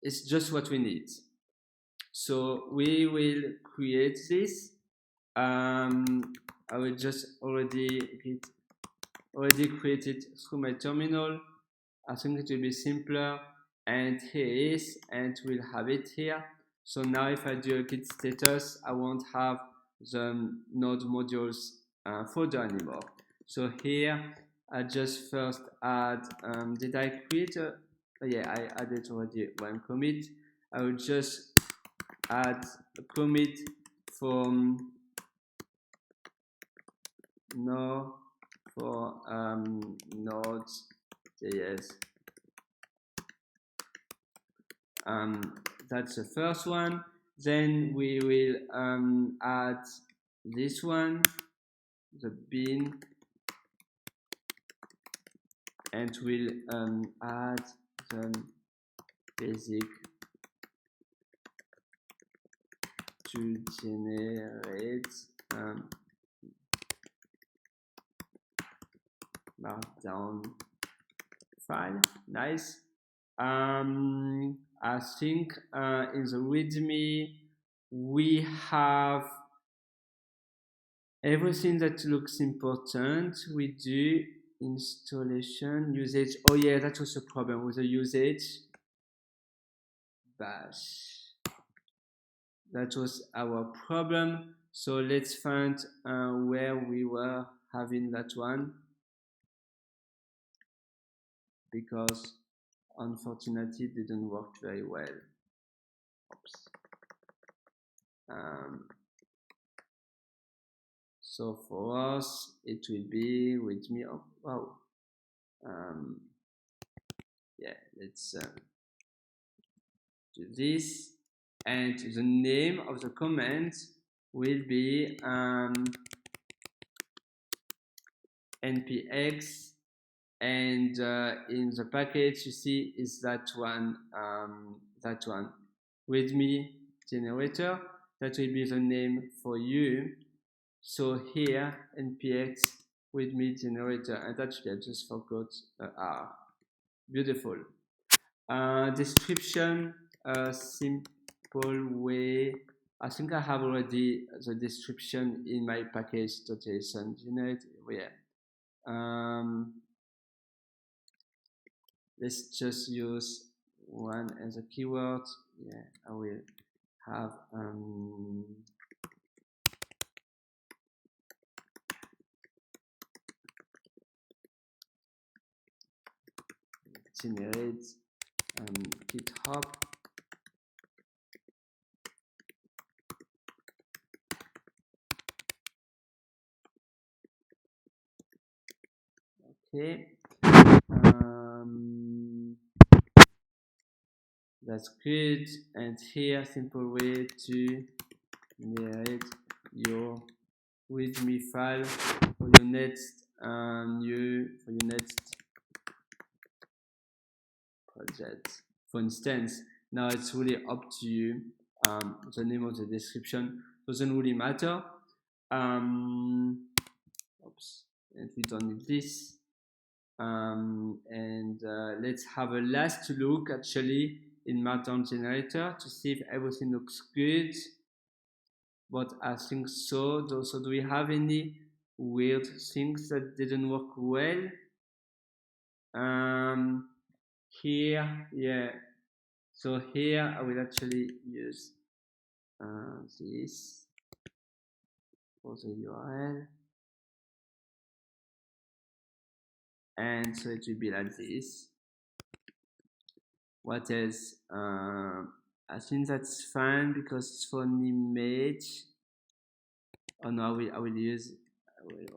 It's just what we need. So we will create this. I will just already create it through my terminal. I think it will be simpler. And here it is, and we'll have it here. So now if I do a git status, I won't have the node modules folder anymore. So here I just first add, did I create a, oh yeah, I added already one commit. I will just add a commit from no for Node.js. That's the first one. Then we will add this one, the bin, and we'll add the basic to generate markdown file. Nice. I think in the README we have everything that looks important. We do installation, usage. Oh yeah, that was a problem with the usage. Bash. That was our problem. So let's find where we were having that one, because unfortunately it didn't work very well. Oops. So for us, it will be README. Oh, wow. Yeah, let's do this. And the name of the command will be npx, and in the package you see is that one, README generator. That will be the name for you. So here npx README generator, and actually I just forgot R. Beautiful. Description, a simple way. I think I have already the description in my package.json generate. Yeah. Let's just use one as a keyword. Yeah, I will have generate GitHub. Okay. That's good. And here, simple way to generate your README file for your next project. For instance, now it's really up to you. The name of the description doesn't really matter. Oops, and we don't need this. Let's have a last look actually in Markdown generator to see if everything looks good. But I think so. So do we have any weird things that didn't work well? Here, yeah. So here I will actually use this for the URL. And so it will be like this. What else? I think that's fine because it's for an image. Oh no, I will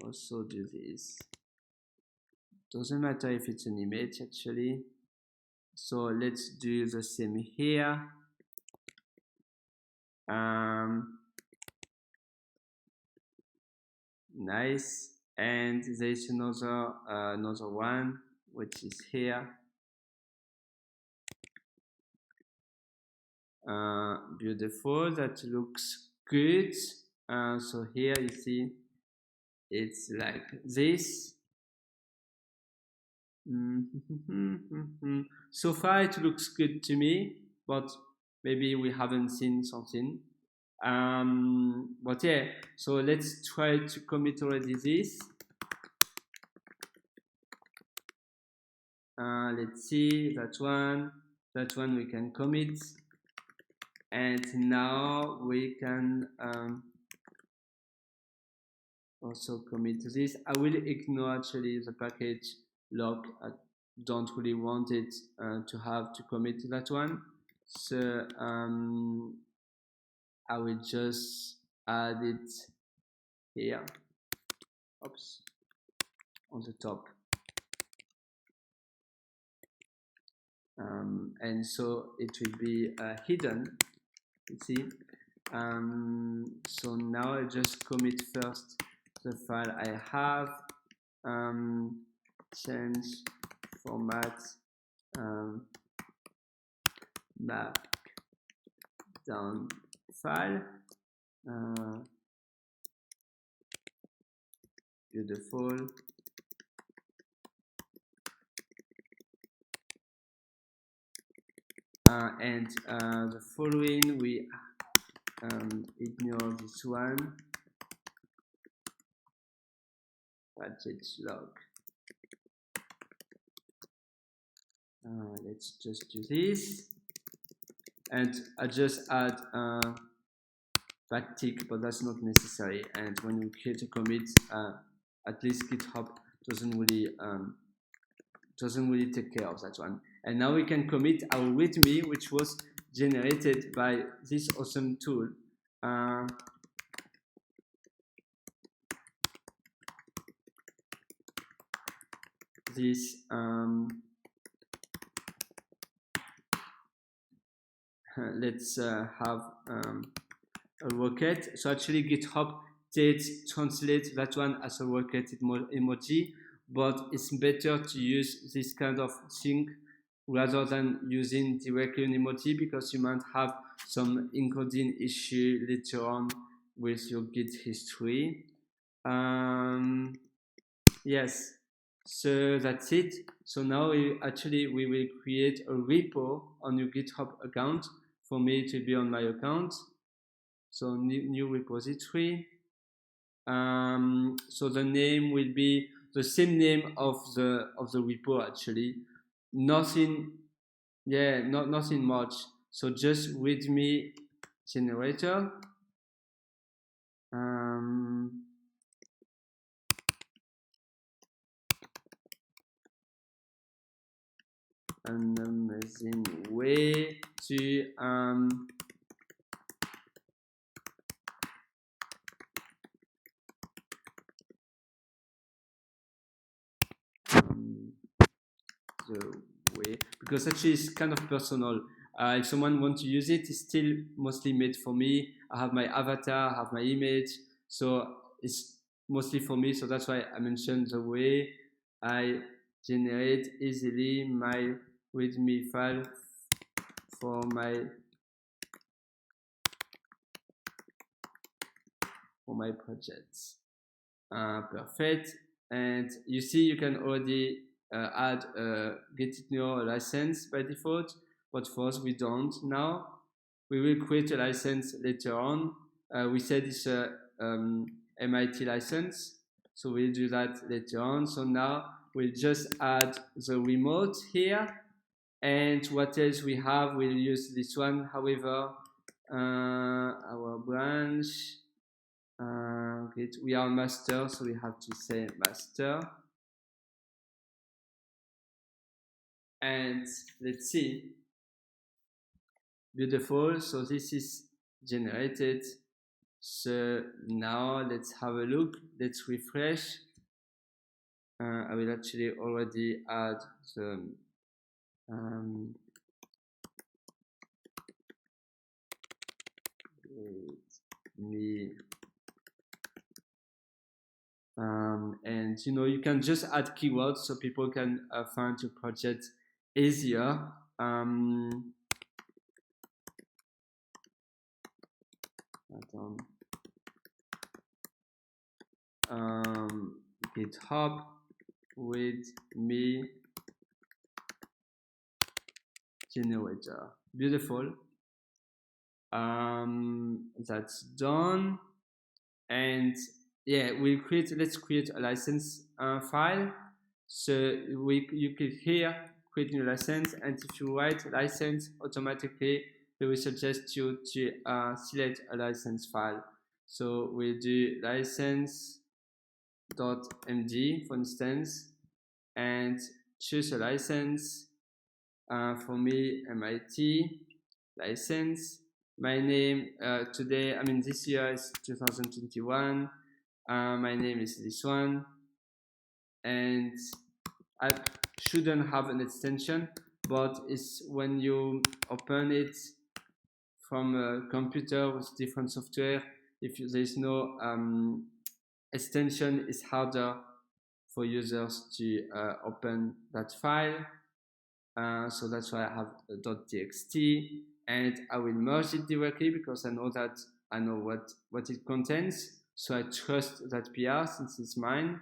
also do this. Doesn't matter if it's an image actually. So let's do the same here. Nice. And there's another one which is here. Beautiful. That looks good. So here you see it's like this. So far it looks good to me, but maybe we haven't seen something. But yeah, so let's try to commit already this. Let's see that one we can commit, and now we can also commit this. I will ignore actually the package log. I don't really want it to have to commit to that one. So I will just add it here. Oops, on the top. And so it will be hidden. You see. So now I just commit first the file I have. Change format markdown file. Beautiful. And the following we ignore this one. Package log. Let's just do this, and I just add backtick, but that's not necessary. And when you create a commit, at least GitHub doesn't really take care of that one. And now we can commit our README, which was generated by this awesome tool. This let's have a rocket. So actually GitHub did translate that one as a rocket emoji, but it's better to use this kind of thing rather than using directly an emoji, because you might have some encoding issue later on with your Git history. Yes, So that's it. So now we will create a repo on your GitHub account. For me, it will be on my account. So new repository. So the name will be the same name of the repo actually. Nothing, yeah, nothing much. So just README generator. An amazing way to the way, because actually it's kind of personal. If someone wants to use it, it's still mostly made for me. I have my avatar, I have my image, so it's mostly for me. So that's why I mentioned the way I generate easily my README file for my projects. Perfect. And you see, you can already add a Git Ignore license by default, but for us, we don't now. We will create a license later on. We said it's a MIT license, so we'll do that later on. So now we'll just add the remote here. And what else we have? We'll use this one. However, our branch, okay, we are master, so we have to say master. And let's see. Beautiful. So this is generated. So now let's have a look. Let's refresh. I will actually already add the me and you know, you can just add keywords so people can find your project easier. GitHub README generator. Beautiful. That's done. And yeah, let's create a license file. So you click here, create new license, and if you write license, automatically it will suggest you to select a license file. So we'll do license.md, for instance, and choose a license. For me, MIT license. My name today, I mean this year is 2021. My name is this one, and I shouldn't have an extension, but it's when you open it from a computer with different software, if there's no extension, it's harder for users to open that file. So that's why I have a .txt, and I will merge it directly because I know what it contains. So I trust that PR since it's mine,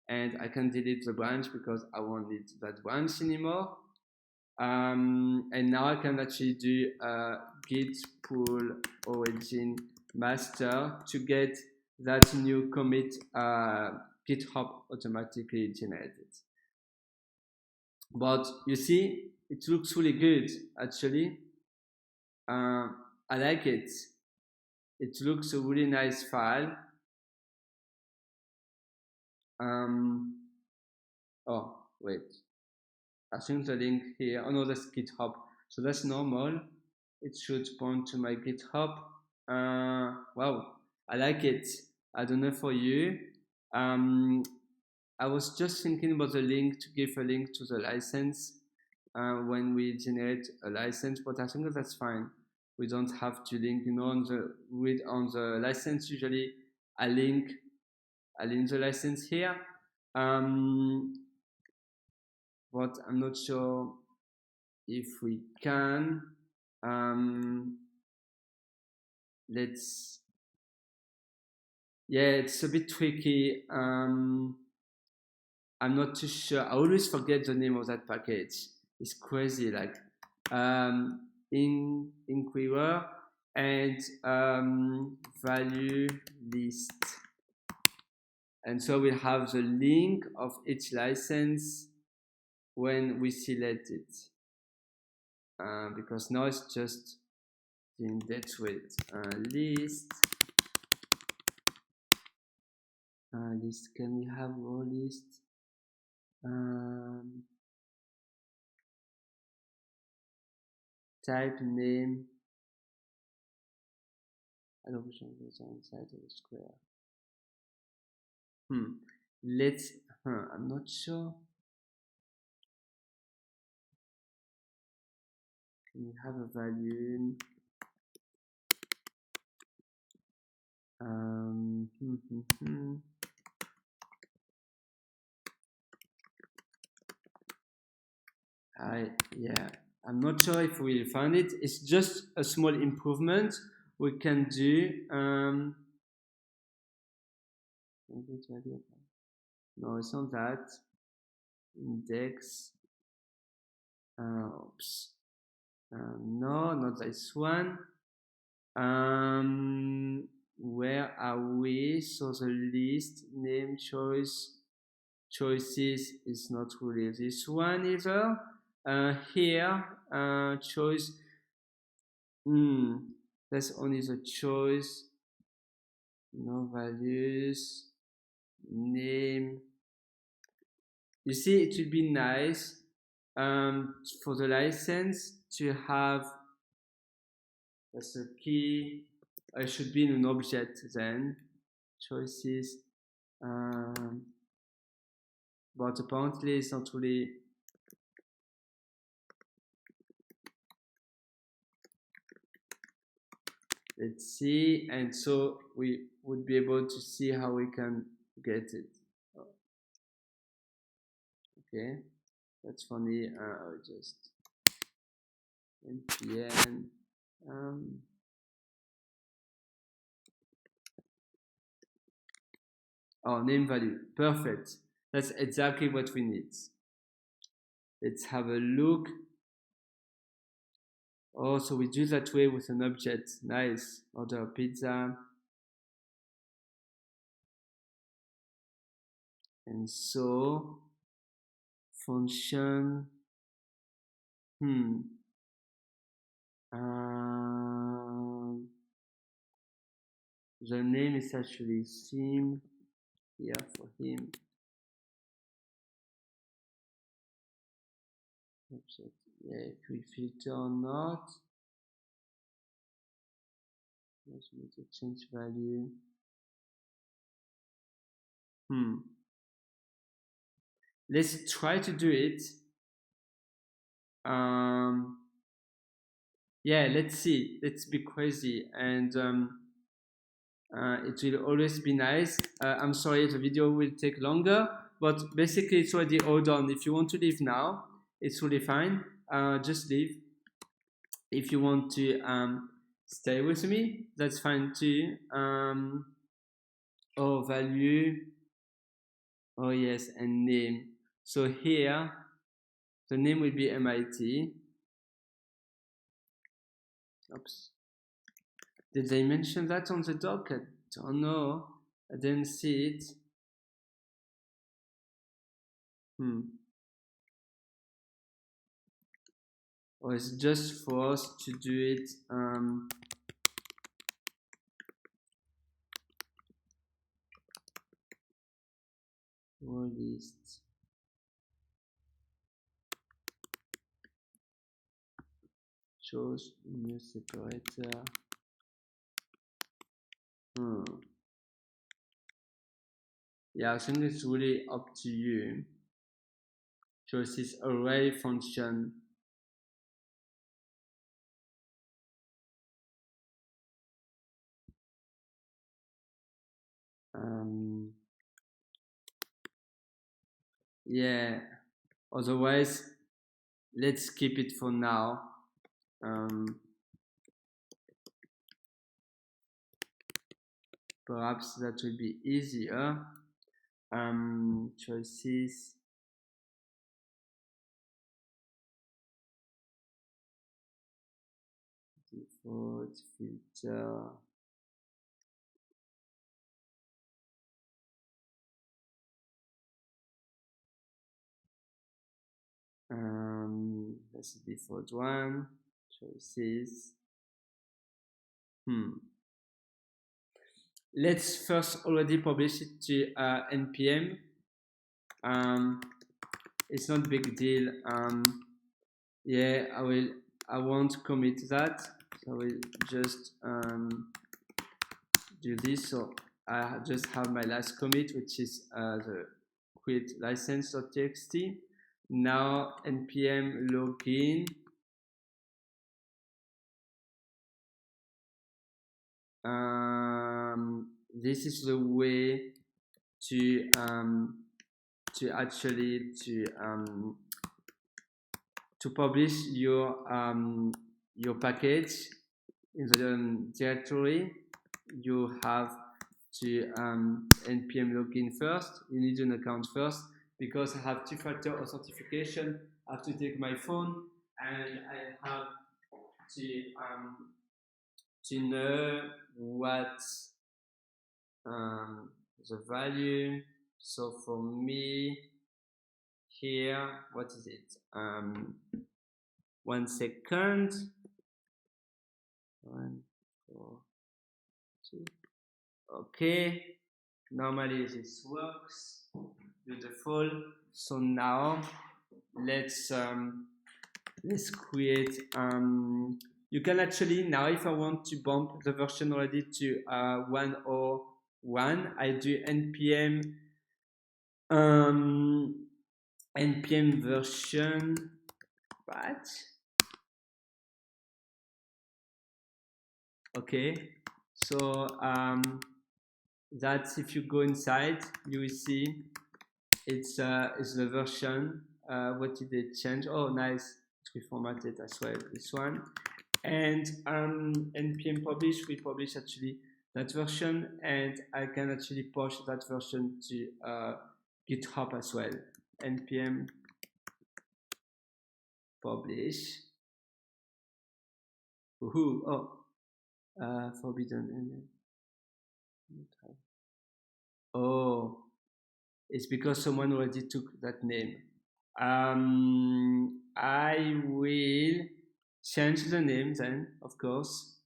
and I can delete the branch because I won't need that branch anymore. And now I can actually do git pull origin master to get that new commit GitHub automatically generated. But you see, it looks really good actually. I like it. It looks a really nice file. Oh wait, I think the link here. Oh no, that's GitHub. So that's normal. It should point to my GitHub. Wow, I like it. I don't know for you. I was just thinking about the link, to give a link to the license when we generate a license, but I think that's fine. We don't have to link, you know, on the license. Usually, I link the license here, but I'm not sure if we can. Yeah, it's a bit tricky. I'm not too sure. I always forget the name of that package. It's crazy, like inquirer and value list. And so we have the link of each license when we select it. Because now it's just in that with list. List, can we have raw list? Type name. Allocation is inside of the square. Let's. I'm not sure. Can we have a value? Yeah, I'm not sure if we found it. It's just a small improvement we can do. No, it's not that. Index. Oops. No, not this one. Where are we? So the list name choices is not really this one either. Here, choice. That's only the choice. No values. Name. You see, it would be nice for the license to have as a key. It should be in an object then. Choices. But apparently it's not really. Let's see, and so we would be able to see how we can get it. Okay, that's funny. I'll just npm name value. Perfect. That's exactly what we need. Let's have a look. Oh, so we do that way with an object. Nice. Order a pizza. And so function. The name is actually theme here for him. Object. Yeah, if we filter or not. Let's make a change value. Let's try to do it. Yeah, let's see. Let's be crazy, and it will always be nice. I'm sorry, the video will take longer, but basically it's already all done. If you want to leave now, it's really fine. Just leave. If you want to stay with me, that's fine too. Value. Oh yes, and name. So here, the name will be MIT. Oops. Did they mention that on the doc? I don't know. I didn't see it. Or it's just for us to do it. List. Shows new separator. Yeah, I think it's really up to you. Choose this array function. Yeah, otherwise let's keep it for now. Perhaps that will be easier. choices. Default filter. That's the default one. Choices. Let's first already publish it to npm. It's not a big deal. Yeah, I won't commit that, so I will just do this. So I just have my last commit, which is the create license.txt. Now npm login. This is the way to actually to publish your package in the directory. You have to npm login first. You need an account first, because I have two-factor authentication. I have to take my phone and I have to know what the value. So for me here, what is it? 1 second. 1, 4, 2. Okay. Normally this works. Beautiful. So now let's create. You can actually now, if I want to bump the version already to 101, I do npm npm version patch. Okay, so that's, if you go inside, you will see it's the version. What did they change? Oh, nice, it's reformatted as well, this one. And npm publish, we publish actually that version, and I can actually push that version to GitHub as well. npm publish. Woohoo! Oh, forbidden. Oh, it's because someone already took that name. I will change the name then, of course,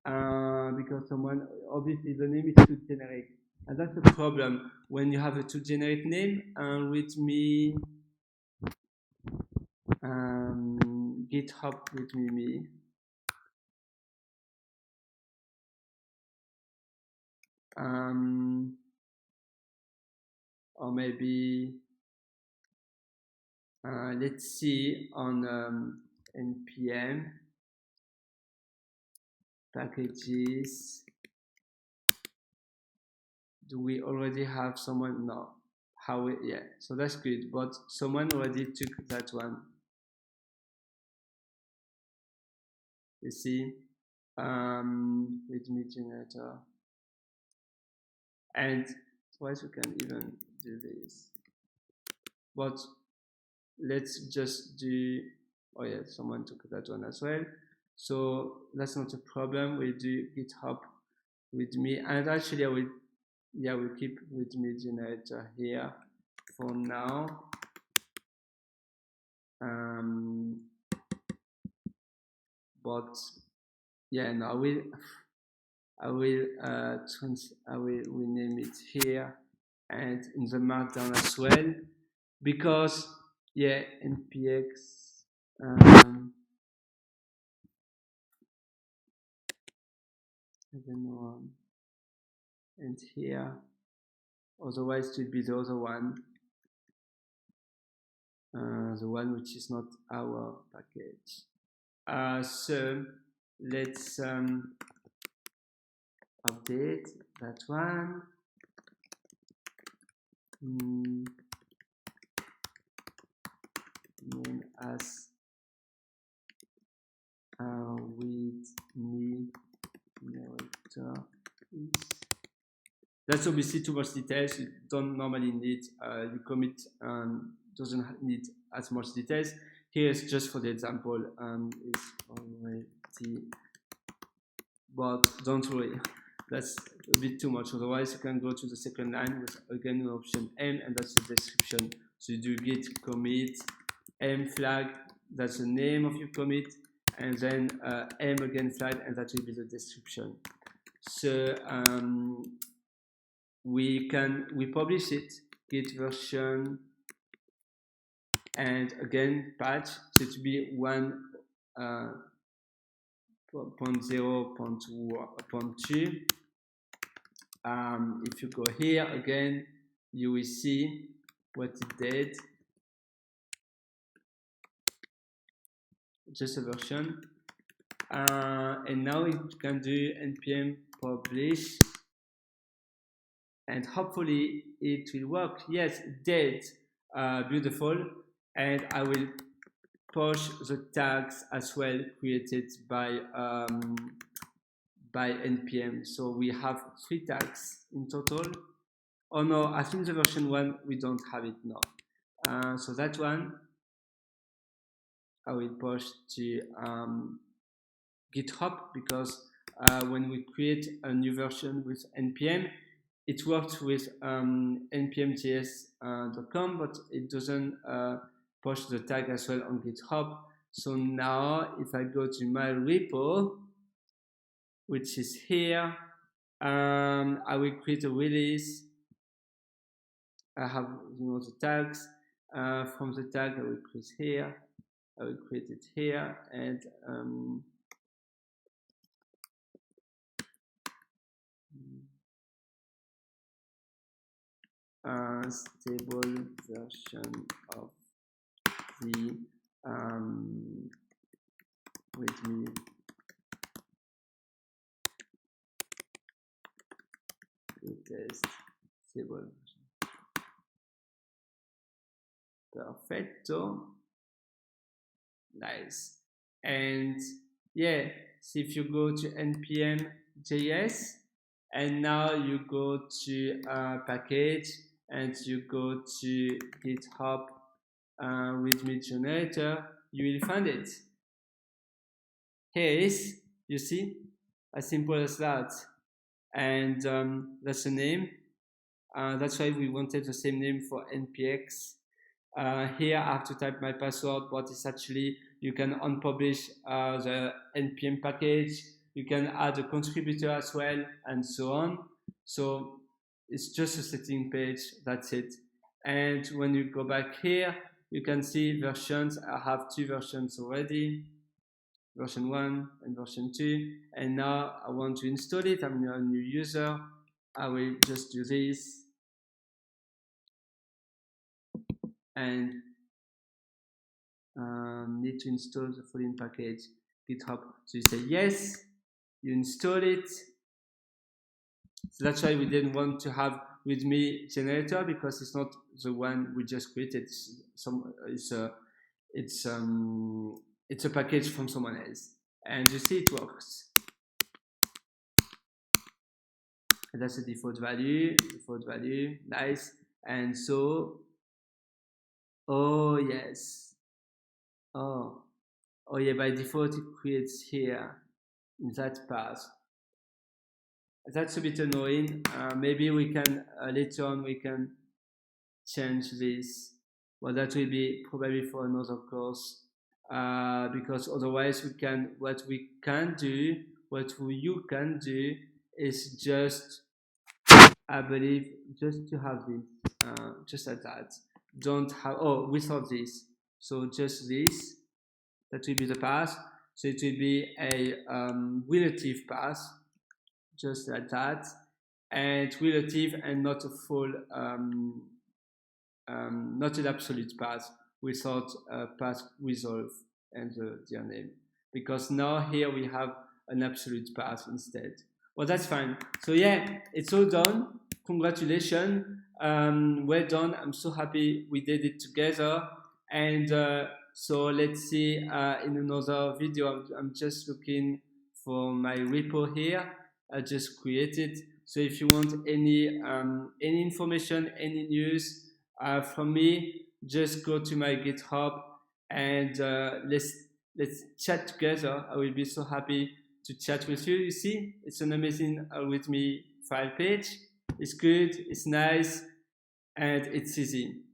because someone, obviously the name is too generic, and that's the problem when you have a too generic name. README, GitHub README. Or maybe let's see on npm packages. Do we already have someone? No. Yeah, so that's good, but someone already took that one. You see, README generator, and twice we can even do this. But let's just do. Oh yeah, someone took that one as well. So that's not a problem. We'll do GitHub README, and actually I will. Yeah, we'll keep README generator here for now. But yeah, no, I will rename it here and in the markdown as well, because yeah, npx I don't know, and here, otherwise it will be the other one, the one which is not our package. So let's update that one. Name as README generator is That's obviously too much details. You don't normally need, your commit doesn't need as much details. Here's just for the example, is already, but don't worry, that's a bit too much. Otherwise, you can go to the second line with again an option M, and that's the description. So you do git commit M flag, that's the name of your commit, and then M again flag, and that will be the description. So we publish it, git version, and again patch, so it will be 1.0.2. If you go here again, you will see what it did. Just a version, and now it can do npm publish, and hopefully it will work. Yes, it did. Beautiful. And I will push the tags as well created by npm. So we have 3 tags in total. Oh no, I think the version 1 we don't have it now. So that one I will push to GitHub, because when we create a new version with npm, it works with npmjs.com, but it doesn't push the tag as well on GitHub. So now if I go to my repo, which is here, I will create a release. I have the tags. From the tag I will create here. I will create it here, and stable version of the README test stable version. Perfecto. Nice. And yeah, so if you go to npm JS, and now you go to package, and you go to GitHub README generator, you will find it. Here it is, you see, as simple as that. And that's the name. That's why we wanted the same name for npx. Here I have to type my password, but it's actually, you can unpublish the npm package, you can add a contributor as well, and so on. So it's just a setting page, that's it. And when you go back here, you can see versions. I have 2 versions already, version 1 and version 2, and now I want to install it. I'm a new user. I will just do this, and need to install the following package, GitHub. So you say yes, you install it. So that's why we didn't want to have README generator, because it's not the one we just created. It's a package from someone else, and you see it works. And that's the default value. Nice. And so, oh yes, oh yeah, by default it creates here in that path. That's a bit annoying. Maybe we can later on we can change this. Well, that will be probably for another course, because otherwise you can do is just, I believe, just to have this, just like that. Don't have, without this. So just this, that will be the path. So it will be a relative path, just like that, and relative, and not a full, not an absolute path without a path resolve and their name, because now here we have an absolute path instead. Well, that's fine. So yeah, it's all done. Congratulations. Well done. I'm so happy we did it together. And so let's see in another video. I'm just looking for my repo here. I just created. So if you want any information, any news from me, just go to my GitHub and let's chat together. I will be so happy to chat with you. You see, it's an amazing README file page. It's good, it's nice, and it's easy.